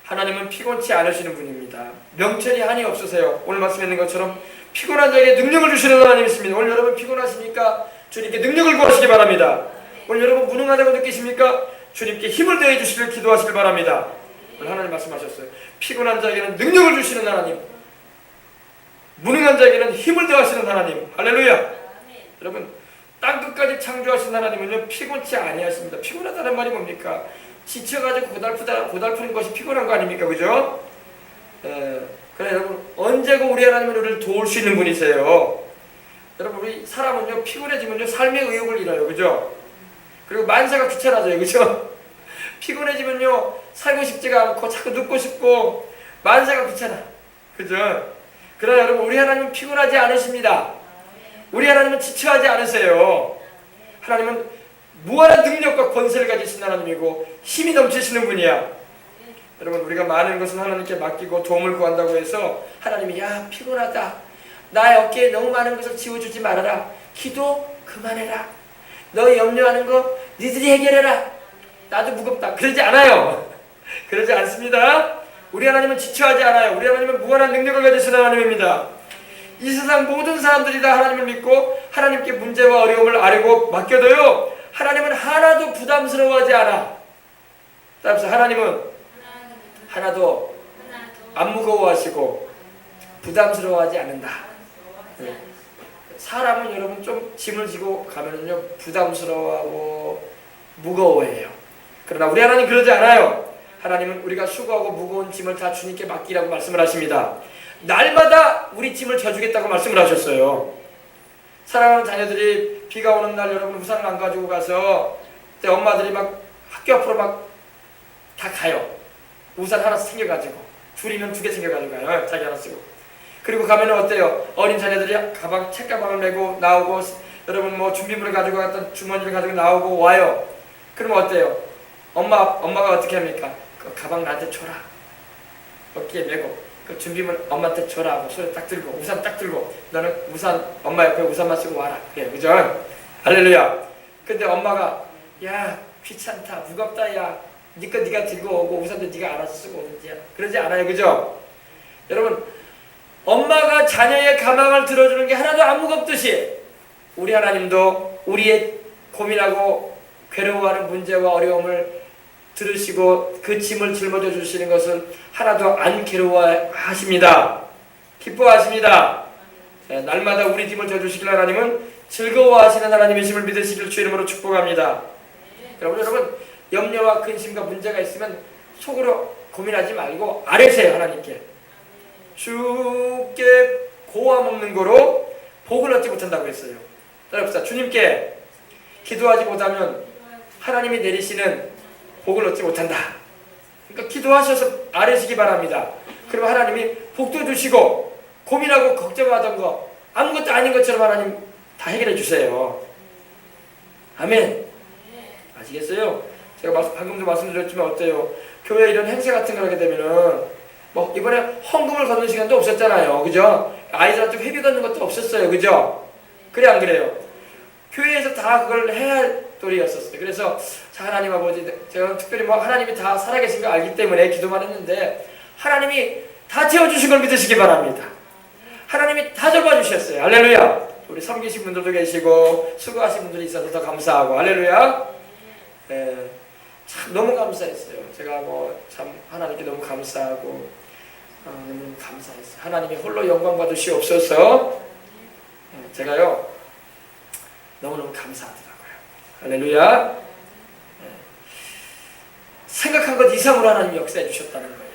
하나님은 피곤치 않으시는 분입니다. 명철이 한이 없으세요. 오늘 말씀에 있는 것처럼 피곤한 자에게 능력을 주시는 하나님이십니다. 오늘 여러분 피곤하십니까? 주님께 능력을 구하시기 바랍니다. 오늘 여러분 무능하다고 느끼십니까? 주님께 힘을 더해 주시길 기도하시길 바랍니다. 오늘 하나님 말씀하셨어요. 피곤한 자에게는 능력을 주시는 하나님, 무능한 자에게는 힘을 더하시는 하나님. 할렐루야. 여러분 땅끝까지 창조하신 하나님은요 피곤치 아니하십니다. 피곤하다는 말이 뭡니까? 지쳐가지고 고달프는 것이 피곤한 거 아닙니까? 그죠? 그래 여러분 언제고 우리 하나님은 우리를 도울 수 있는 분이세요. 여러분 우리 사람은요 피곤해지면요 삶의 의욕을 잃어요. 그죠? 그리고 만사가 귀찮아져요. 그죠? 피곤해지면요 살고 싶지가 않고 자꾸 눕고 싶고 만사가 귀찮아. 그죠? 그러나 여러분 우리 하나님은 피곤하지 않으십니다. 우리 하나님은 지쳐하지 않으세요. 하나님은 무한한 능력과 권세를 가지신 하나님이고 힘이 넘치시는 분이야. 여러분 우리가 많은 것은 하나님께 맡기고 도움을 구한다고 해서 하나님이 야 피곤하다, 나의 어깨에 너무 많은 것을 지워주지 말아라, 기도 그만해라, 너 염려하는 거 니들이 해결해라, 나도 무겁다, 그러지 않아요. 그러지 않습니다. 우리 하나님은 지쳐하지 않아요. 우리 하나님은 무한한 능력을 가지신 하나님입니다. 이 세상 모든 사람들이 다 하나님을 믿고 하나님께 문제와 어려움을 아뢰고 맡겨도요 하나님은 하나도 부담스러워하지 않아. 따라서 하나님은 하나도 안 무거워하시고 부담스러워하지 않는다. 사람은 여러분 좀 짐을 지고 가면은요 부담스러워하고 무거워해요. 그러나 우리 하나님 그러지 않아요. 하나님은 우리가 수고하고 무거운 짐을 다 주님께 맡기라고 말씀을 하십니다. 날마다 우리 짐을 져주겠다고 말씀을 하셨어요. 사랑하는 자녀들이 비가 오는 날 여러분 우산을 안 가지고 가서 그때 엄마들이 막 학교 앞으로 막 다 가요. 우산 하나씩 챙겨가지고 줄이면 2개 챙겨가지고 가요. 자기 하나 쓰고. 그리고 가면은 어때요? 어린 자녀들이 책가방을 메고 나오고 여러분 뭐 준비물을 가지고 갔던 주머니를 가지고 나오고 와요. 그러면 어때요? 엄마가 어떻게 합니까? 그 가방 나한테 줘라. 어깨에 메고 그 준비물 엄마한테 줘라 하고 손에 딱 들고 우산 딱 들고 너는 우산 엄마 옆에 우산만 쓰고 와라. 그래 그죠? 할렐루야. 근데 엄마가 야 귀찮다 무겁다 야 니꺼 니가 들고 오고 우산도 니가 알아서 쓰고 오는지야. 그러지 않아요. 그죠? 여러분 엄마가 자녀의 가망을 들어주는 게 하나도 안 무겁듯이 우리 하나님도 우리의 고민하고 괴로워하는 문제와 어려움을 들으시고 그 짐을 짊어져 주시는 것을 하나도 안 괴로워하십니다. 기뻐하십니다. 날마다 우리 짐을 져주시길 하나님은 즐거워하시는 하나님이심을 믿으시길 주 이름으로 축복합니다. 여러분 염려와 근심과 문제가 있으면 속으로 고민하지 말고 아뢰세요. 하나님께. 주께 고아 먹는 거로 복을 얻지 못한다고 했어요. 따라합시다. 주님께 기도하지 못하면 하나님이 내리시는 복을 얻지 못한다. 그러니까 기도하셔서 아뢰시기 바랍니다. 그럼 하나님이 복도 주시고 고민하고 걱정하던 거 아무것도 아닌 것처럼 하나님 다 해결해 주세요. 아멘. 아시겠어요? 제가 방금도 말씀드렸지만 어때요? 교회 이런 행사 같은 걸 하게 되면은 뭐 이번에 헌금을 걷는 시간도 없었잖아요. 그죠? 아이들한테 회비 걷는 것도 없었어요. 그죠? 그래 안 그래요? 교회에서 다 그걸 해야 할 도리였었어요. 그래서 자, 하나님 아버지, 제가 특별히 뭐 하나님이 다 살아계신 걸 알기 때문에 기도만 했는데 하나님이 다 채워주신 걸 믿으시기 바랍니다. 하나님이 다 돌봐주셨어요. 할렐루야. 우리 섬기신 분들도 계시고 수고하신 분들이 있어서 더 감사하고 할렐루야. 참 너무 감사했어요. 제가 뭐 참 하나님께 너무 감사하고 너무 감사했어요. 하나님이 홀로 영광 받으시옵소서. 제가요 너무너무 감사하더라고요. 할렐루야. 생각한 것 이상으로 하나님이 역사해 주셨다는 거예요.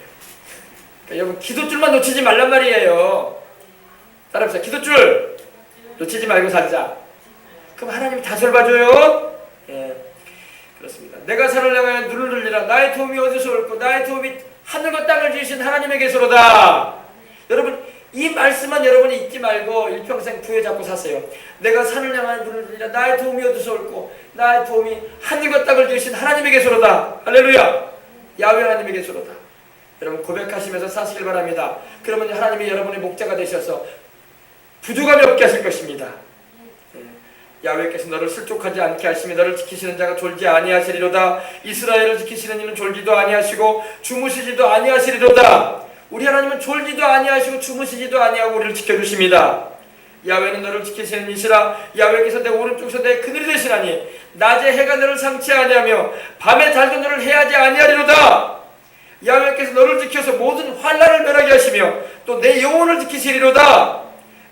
그러니까 여러분 기도줄만 놓치지 말란 말이에요. 따라합시다. 기도줄 놓치지 말고 살자. 그럼 하나님이 다 돌봐줘요. 그렇습니다. 내가 산을 향하여 눈을 들리라. 나의 도움이 어디서 올고 나의 도움이 하늘과 땅을 지으신 하나님에게서로다. 여러분 이 말씀만 여러분이 잊지 말고 일평생 부여잡고 사세요. 내가 산을 향하여 눈을 들리라. 나의 도움이 어디서 올고 나의 도움이 하늘과 땅을 지으신 하나님에게서로다. 할렐루야. 야훼 하나님에게서로다. 여러분 고백하시면서 사시길 바랍니다. 그러면 하나님이 여러분의 목자가 되셔서 부족함이 없게 하실 것입니다. 야훼께서 너를 슬족하지 않게 하시며 너를 지키시는 자가 졸지 아니하시리로다. 이스라엘을 지키시는 이는 졸지도 아니하시고 주무시지도 아니하시리로다. 우리 하나님은 졸지도 아니하시고 주무시지도 아니하고 우리를 지켜주십니다. 야훼는 너를 지키시는 이시라. 야훼께서 내 오른쪽에서 내 그늘이 되시나니 낮에 해가 너를 상치 아니하며 밤에 달도 너를 해하지 아니하리로다. 야훼께서 너를 지켜서 모든 환난을 멸하게 하시며 또 내 영혼을 지키시리로다.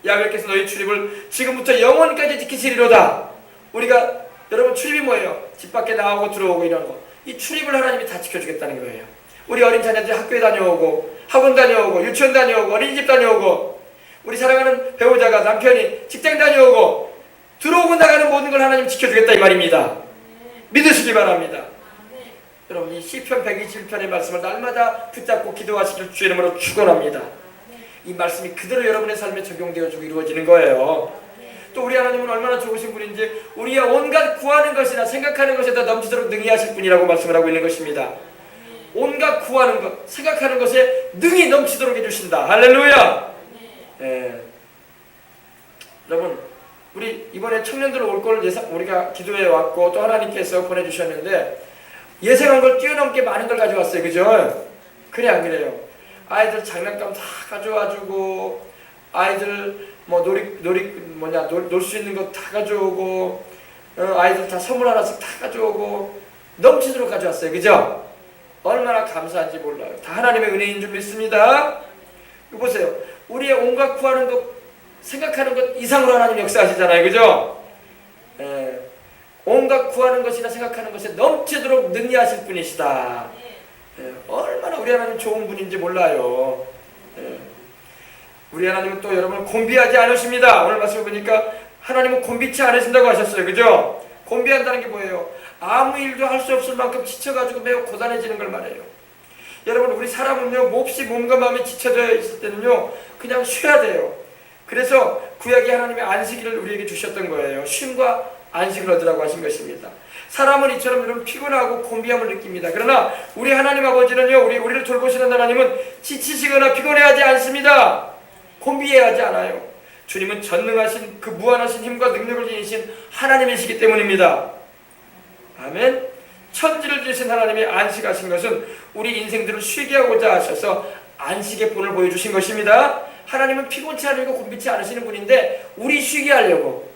야훼께서 너희 출입을 지금부터 영원까지 지키시리로다. 우리가 여러분 출입이 뭐예요? 집 밖에 나오고 들어오고 이런 거. 이 출입을 하나님이 다 지켜주겠다는 거예요. 우리 어린 자녀들이 학교에 다녀오고 학원 다녀오고 유치원 다녀오고 어린이집 다녀오고 우리 사랑하는 배우자가 남편이 직장 다녀오고 들어오고 나가는 모든 걸 하나님 지켜주겠다 이 말입니다. 믿으시기 바랍니다. 여러분 이 시편 121편의 말씀을 날마다 붙잡고 기도하시길 주 이름으로 축원합니다. 이 말씀이 그대로 여러분의 삶에 적용되어지고 이루어지는 거예요. 또 우리 하나님은 얼마나 좋으신 분인지 우리의 온갖 구하는 것이나 생각하는 것에 다 넘치도록 능히 하실 분이라고 말씀을 하고 있는 것입니다. 온갖 구하는 것, 생각하는 것에 능히 넘치도록 해주신다. 할렐루야. 여러분 우리 이번에 청년들 올 걸 우리가 기도해 왔고 또 하나님께서 보내주셨는데 예상한 걸 뛰어넘게 많은 걸 가져왔어요. 그죠? 그래 안 그래요? 아이들 장난감 다 가져와주고 아이들 뭐 놀 수 있는 거 다 가져오고 아이들 다 선물 하나씩 다 가져오고 넘치도록 가져왔어요. 그죠? 얼마나 감사한지 몰라요. 다 하나님의 은혜인 줄 믿습니다. 이거 보세요. 우리의 온갖 구하는 것 생각하는 것 이상으로 하나님 역사하시잖아요. 그죠? 온갖 구하는 것이나 생각하는 것에 넘치도록 능히 하실 분이시다. 얼마나 우리 하나님 좋은 분인지 몰라요. 우리 하나님은 또 여러분을 곤비하지 않으십니다. 오늘 말씀을 보니까 하나님은 곤비치 않으신다고 하셨어요. 그죠? 곤비한다는 게 뭐예요? 아무 일도 할 수 없을 만큼 지쳐가지고 매우 고단해지는 걸 말해요. 여러분 우리 사람은요 몹시 몸과 마음이 지쳐져 있을 때는요 그냥 쉬어야 돼요. 그래서 구약의 하나님의 안식일을 우리에게 주셨던 거예요. 쉼과 안식을 얻으라고 하신 것입니다. 사람은 이처럼 여러분 피곤하고 곤비함을 느낍니다. 그러나 우리 하나님 아버지는요 우리를 돌보시는 하나님은 지치시거나 피곤해하지 않습니다. 곤비해하지 않아요. 주님은 전능하신 그 무한하신 힘과 능력을 지니신 하나님이시기 때문입니다. 아멘. 천지를 지으신 하나님이 안식하신 것은 우리 인생들을 쉬게 하고자 하셔서 안식의 본을 보여주신 것입니다. 하나님은 피곤치 않으고 곤비치 않으시는 분인데 우리 쉬게 하려고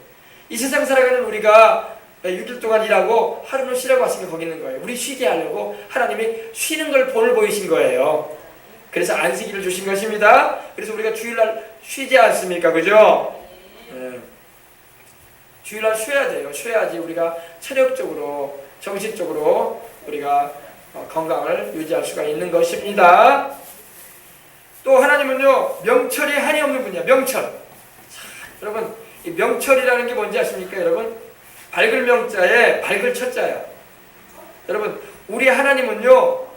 이 세상 살아가는 우리가 6일 동안 일하고 하루는 쉬라고 하신 게 거기 있는 거예요. 우리 쉬게 하려고 하나님이 쉬는 걸 본을 보이신 거예요. 그래서 안식일을 주신 것입니다. 그래서 우리가 주일날 쉬지 않습니까? 그죠? 주일날 쉬어야 돼요. 쉬어야지 우리가 체력적으로 정신적으로 우리가 건강을 유지할 수가 있는 것입니다. 또 하나님은요 명철이 한이 없는 분이야. 명철. 자, 여러분 이 명철이라는 게 뭔지 아십니까? 여러분 밝을 명자에 밝을 철자야. 여러분 우리 하나님은요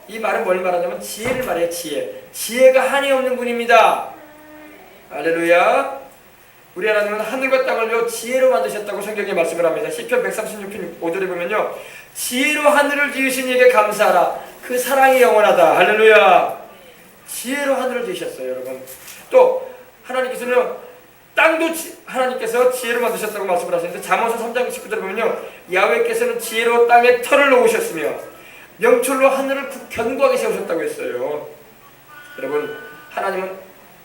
이 말은 뭘 말하냐면 지혜를 말해요. 지혜가 한이 없는 분입니다. 할렐루야. 우리 하나님은 하늘과 땅을요 지혜로 만드셨다고 성경에 말씀을 합니다. 시편 136편 5절에 보면요 지혜로 하늘을 지으신 이에게 감사하라. 그 사랑이 영원하다. 할렐루야. 지혜로 하늘을 지으셨어요. 여러분 또 하나님께서는 땅도 하나님께서 지혜로 만드셨다고 말씀을 하시는데 잠언서 3장 19절에 보면요, 야훼께서는 지혜로 땅에 털을 놓으셨으며 명철로 하늘을 견고하게 세우셨다고 했어요. 여러분, 하나님은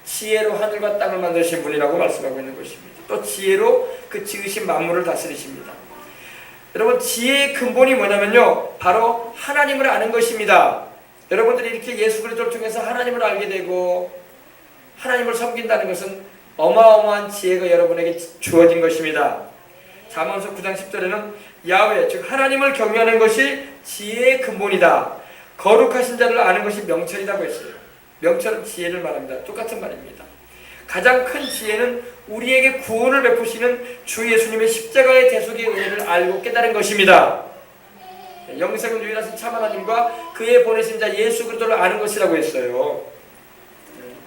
지혜로 하늘과 땅을 만드신 분이라고 말씀하고 있는 것입니다. 또 지혜로 그 지으신 만물을 다스리십니다. 여러분, 지혜의 근본이 뭐냐면요, 바로 하나님을 아는 것입니다. 여러분들이 이렇게 예수 그리스도를 통해서 하나님을 알게 되고 하나님을 섬긴다는 것은 어마어마한 지혜가 여러분에게 주어진 것입니다. 잠언서 9장 10절에는 야훼, 즉 하나님을 경외하는 것이 지혜의 근본이다. 거룩하신 자를 아는 것이 명철이라고 했어요. 명철은 지혜를 말합니다. 똑같은 말입니다. 가장 큰 지혜는 우리에게 구원을 베푸시는 주 예수님의 십자가의 대속의 은혜를 알고 깨달은 것입니다. 영생은 유일하신 참 하나님과 그의 보내신 자 예수 그리스도를 아는 것이라고 했어요.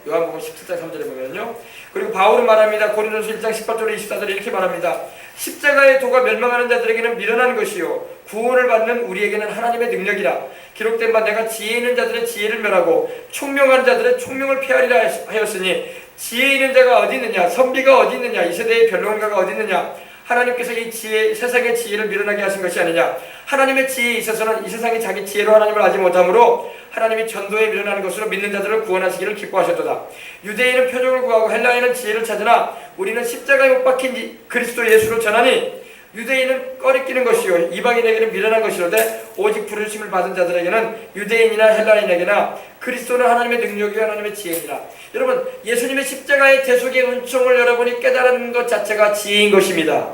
요한복음 17장 3절에 보면요. 그리고 바울은 말합니다. 고린도서 1장 18절에 24절에 이렇게 말합니다. 십자가의 도가 멸망하는 자들에게는 미련한 것이요 구원을 받는 우리에게는 하나님의 능력이라. 기록된 바 내가 지혜 있는 자들의 지혜를 멸하고 총명한 자들의 총명을 폐하리라 하였으니 지혜 있는 자가 어디 있느냐, 선비가 어디 있느냐, 이 세대의 변론가가 어디 있느냐. 하나님께서 이 지혜, 세상의 지혜를 미련하게 하신 것이 아니냐. 하나님의 지혜에 있어서는 이 세상이 자기 지혜로 하나님을 알지 못하므로 하나님이 전도에 미련하는 것으로 믿는 자들을 구원하시기를 기뻐하셨도다. 유대인은 표적을 구하고 헬라인은 지혜를 찾으나 우리는 십자가에 못 박힌 그리스도 예수를 전하니 유대인은 꺼리끼는 것이요 이방인에게는 미련한 것이로되 오직 부르심을 받은 자들에게는 유대인이나 헬라인에게나 그리스도는 하나님의 능력이요 하나님의 지혜니라. 여러분, 예수님의 십자가의 대속의 은총을 여러분이 깨달은 것 자체가 지혜인 것입니다.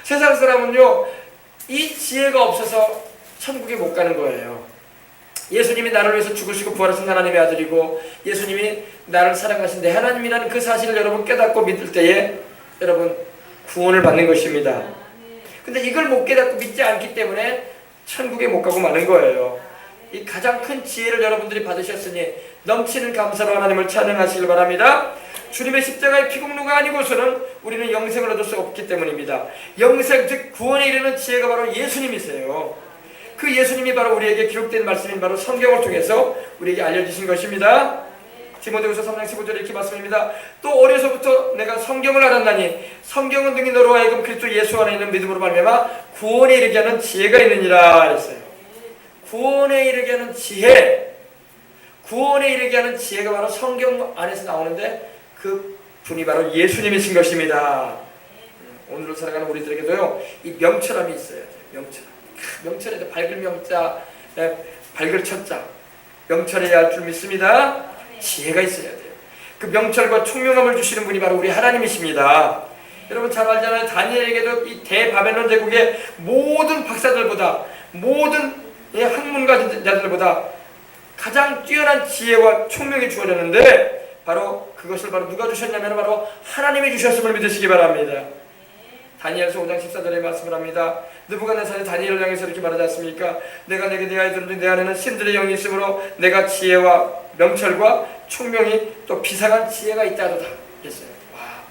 세상 사람은요, 이 지혜가 없어서 천국에 못 가는 거예요. 예수님이 나를 위해서 죽으시고 부활하신 하나님의 아들이고 예수님이 나를 사랑하신 내 하나님이라는 그 사실을 여러분 깨닫고 믿을 때에 여러분 구원을 받는 것입니다. 근데 이걸 못 깨닫고 믿지 않기 때문에 천국에 못 가고 마는 거예요. 이 가장 큰 지혜를 여러분들이 받으셨으니 넘치는 감사로 하나님을 찬양하시길 바랍니다. 주님의 십자가의 피공로가 아니고서는 우리는 영생을 얻을 수 없기 때문입니다. 영생, 즉 구원에 이르는 지혜가 바로 예수님이세요. 그 예수님이 바로 우리에게 기록된 말씀인 바로 성경을 통해서 우리에게 알려주신 것입니다. 디모데후서 3장 15절에 이렇게 말씀합니다. 또 어려서부터 내가 성경을 알았나니 성경은 능히 너로 하여금 그리스도 예수 안에 있는 믿음으로 말미암아 구원에 이르게 하는 지혜가 있느니라 그랬어요. 구원에 이르게 하는 지혜, 구원에 이르게 하는 지혜가 바로 성경 안에서 나오는데 그 분이 바로 예수님이신 것입니다. 오늘을 살아가는 우리들에게도요, 이 명철함이 있어야 돼요. 명철에도 밝을 명자, 밝을 첫자, 명철해야 할 줄 믿습니다. 지혜가 있어야 돼요. 그 명철과 총명함을 주시는 분이 바로 우리 하나님이십니다. 여러분 잘 알잖아요. 다니엘에게도 이 대바벨론 제국의 모든 박사들보다, 모든 학문가자들보다 가장 뛰어난 지혜와 총명이 주어졌는데 바로 그것을 바로 누가 주셨냐면 바로 하나님이 주셨음을 믿으시기 바랍니다. 다니엘서 5장 14절에 말씀을 합니다. 느부갓네살이 다니엘을 향해서 이렇게 말하지 않습니까? 내가 내게 대하여 들은지 내 안에는 신들의 영이 있으므로 내가 지혜와 명철과 총명이 또 비상한 지혜가 있다 하도다 했어요. 와,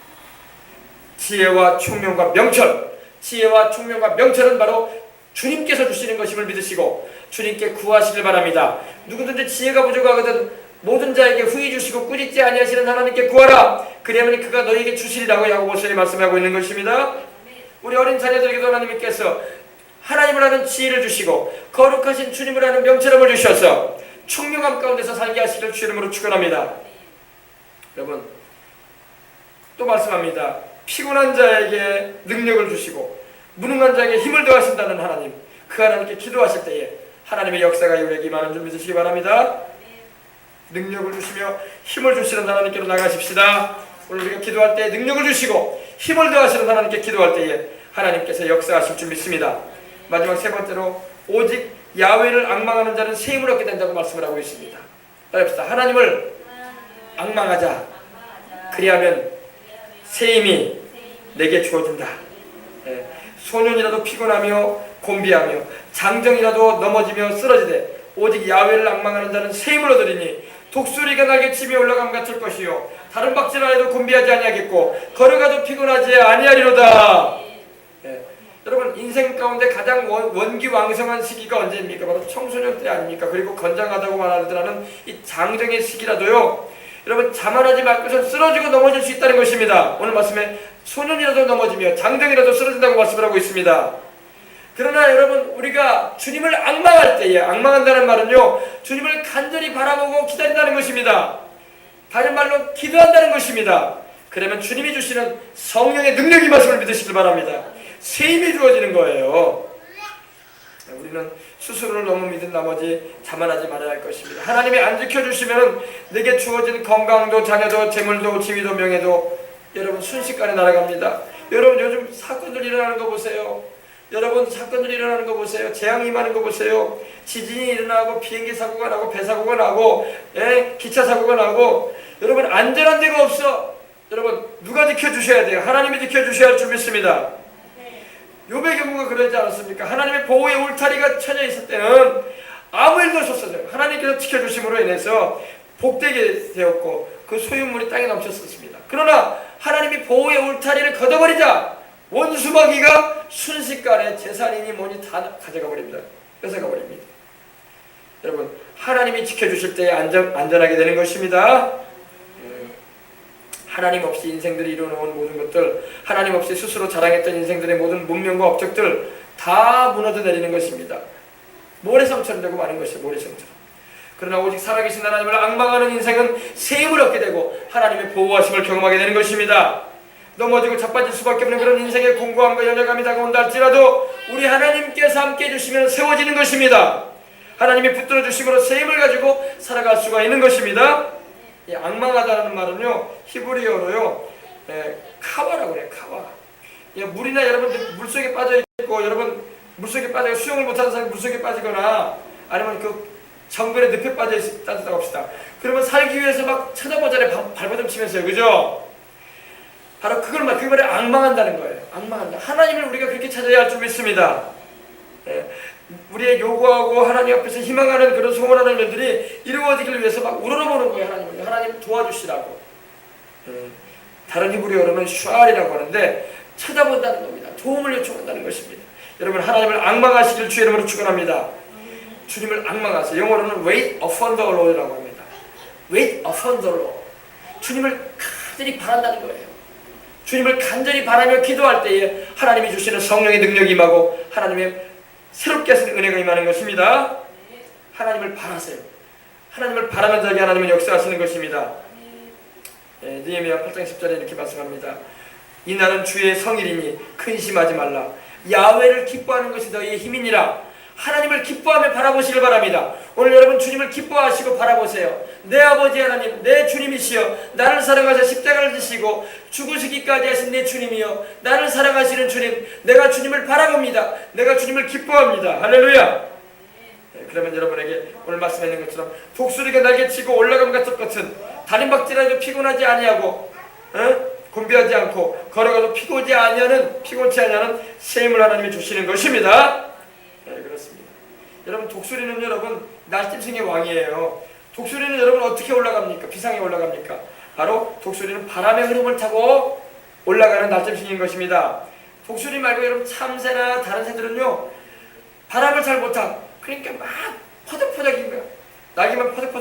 지혜와 총명과 명철, 지혜와 총명과 명철은 바로 주님께서 주시는 것임을 믿으시고 주님께 구하시길 바랍니다. 누구든지 지혜가 부족하거든 모든 자에게 후히 주시고 꾸짖지 아니하시는 하나님께 구하라. 그리하면 그가 너희에게 주시리라고 야고보서에 말씀하고 있는 것입니다. 우리 어린 자녀들에게도 하나님께서 하나님을 아는 지혜를 주시고 거룩하신 주님을 아는 명철함을 주셔서 총명함 가운데서 살게 하시기를 주 이름으로 축원합니다. 여러분 또 말씀합니다. 피곤한 자에게 능력을 주시고 무능한 자에게 힘을 더하신다는 하나님, 그 하나님께 기도하실 때에 하나님의 역사가 우리에게 임하는 줄 믿으시기 바랍니다. 능력을 주시며 힘을 주시는 하나님께로 나가십시다. 오늘 우리가 기도할 때 능력을 주시고 힘을 더하시는 하나님께 기도할 때에 하나님께서 역사하실 줄 믿습니다. 마지막 세 번째로 오직 야훼를 앙망하는 자는 새 힘을 얻게 된다고 말씀을 하고 있습니다. 따라합시다. 하나님을 앙망하자. 그리하면 새 힘이 내게 주어진다. 소년이라도 피곤하며 곤비하며 장정이라도 넘어지며 쓰러지되 오직 야훼를 앙망하는 자는 새 힘을 얻으리니 독수리가 날개치며 올라감 같을 것이요 다른 박질하여도 곤비하지 아니하겠고 걸어가도 피곤하지 아니하리로다. 여러분 인생 가운데 가장 원기왕성한 시기가 언제입니까? 바로 청소년 때 아닙니까? 그리고 건장하다고 말하는 이 장정의 시기라도요 여러분 자만하지 말고서 쓰러지고 넘어질 수 있다는 것입니다. 오늘 말씀에 소년이라도 넘어지며 장정이라도 쓰러진다고 말씀을 하고 있습니다. 그러나 여러분 우리가 주님을 앙망할 때에, 앙망한다는 말은요 주님을 간절히 바라보고 기다린다는 것입니다. 다른 말로 기도한다는 것입니다. 그러면 주님이 주시는 성령의 능력이 말씀을 믿으시길 바랍니다. 세임이 주어지는 거예요. 우리는 스스로를 너무 믿은 나머지 자만하지 말아야 할 것입니다. 하나님이 안 지켜주시면 내게 주어진 건강도 자녀도 재물도 지위도 명예도 여러분 순식간에 날아갑니다. 여러분 요즘 사건들 일어나는 거 보세요. 여러분 사건들 일어나는 거 보세요. 재앙이 임하는 거 보세요. 지진이 일어나고 비행기 사고가 나고 배 사고가 나고 기차 사고가 나고 여러분 안전한 데가 없어. 여러분 누가 지켜주셔야 돼요? 하나님이 지켜주셔야 할 줄 믿습니다. 욥의 경우가 그러지 않았습니까? 하나님의 보호의 울타리가 쳐져 있을 때는 아무 일도 없었어요. 하나님께서 지켜주심으로 인해서 복되게 되었고 그 소유물이 땅에 넘쳤었습니다. 그러나 하나님이 보호의 울타리를 걷어버리자 원수마귀가 순식간에 재산이니 뭐니 다 가져가 버립니다. 뺏어가 버립니다. 여러분 하나님이 지켜주실 때에 안전하게 되는 것입니다. 하나님 없이 인생들이 이루어놓은 모든 것들, 하나님 없이 스스로 자랑했던 인생들의 모든 문명과 업적들 다 무너져 내리는 것입니다. 모래성처럼 되고 마는 것이에요. 모래성처럼. 그러나 오직 살아계신 하나님을 앙망하는 인생은 세임을 얻게 되고 하나님의 보호하심을 경험하게 되는 것입니다. 넘어지고 자빠질 수밖에 없는 그런 인생의 공고함과 연약함이 다가온다 할지라도 우리 하나님께서 함께 해주시면 세워지는 것입니다. 하나님이 붙들어 주심으로 세임을 가지고 살아갈 수가 있는 것입니다. 이 앙망하다는 말은요 히브리어로요 카와라고 그래요. 카와. 물이나 여러분 물속에 빠져 있고 여러분 물속에 빠져 수영을 못하는 사람이 물속에 빠지거나 아니면 그 정글에 늪에 빠져 있다고 합시다. 그러면 살기 위해서 막 쳐다보잖아요. 발버둥 치면서요. 그죠? 바로 그거를 앙망한다는 거예요. 앙망한다. 하나님을 우리가 그렇게 찾아야 할 줄 믿습니다. 우리의 요구하고 하나님 앞에서 희망하는 그런 소원하는 일들이 이루어지기를 위해서 막 우러러보는 거예요. 하나님 도와주시라고. 다른 히브리어로는 슈알이라고 하는데 찾아본다는 겁니다. 도움을 요청한다는 것입니다. 여러분 하나님을 앙망하시길 주의 이름으로 축원합니다. 주님을 앙망하세요. 영어로는 wait upon the Lord이라고 합니다. wait upon the Lord. 주님을 간절히 바란다는 거예요. 주님을 간절히 바라며 기도할 때에 하나님이 주시는 성령의 능력이 임하고 하나님의 새롭게 하시는 은혜가 임하는 것입니다. 하나님을 바라세요. 하나님을 바라면서 하나님은 역사하시는 것입니다. 느헤미야 8장 10절에 이렇게 말씀합니다. 이날은 주의 성일이니 근심하지 말라. 야훼를 기뻐하는 것이 너희의 힘이니라. 하나님을 기뻐하며 바라보시길 바랍니다. 오늘 여러분 주님을 기뻐하시고 바라보세요. 내 아버지 하나님, 내 주님이시여, 나를 사랑하셔 십자가를 지시고 죽으시기까지 하신 내 주님이여, 나를 사랑하시는 주님, 내가 주님을 바라봅니다. 내가 주님을 기뻐합니다. 할렐루야. 그러면 여러분에게 오늘 말씀해 있는 것처럼 독수리가 날개치고 올라감 같은 다림박질하여도 피곤하지 아니하고 곤비하지 않고 걸어가도 피곤치 아니하는 셈을 하나님이 주시는 것입니다. 그렇습니다. 여러분 독수리는 여러분 날짐승의 왕이에요. 독수리는 여러분 어떻게 올라갑니까? 비상에 올라갑니까? 바로 독수리는 바람의 흐름을 타고 올라가는 날짐승인 것입니다. 독수리 말고 여러분 참새나 다른 새들은요 바람을 잘 못하고 그러니까 막 퍼덕퍼덕인 거야. 날개만 퍼덕퍼덕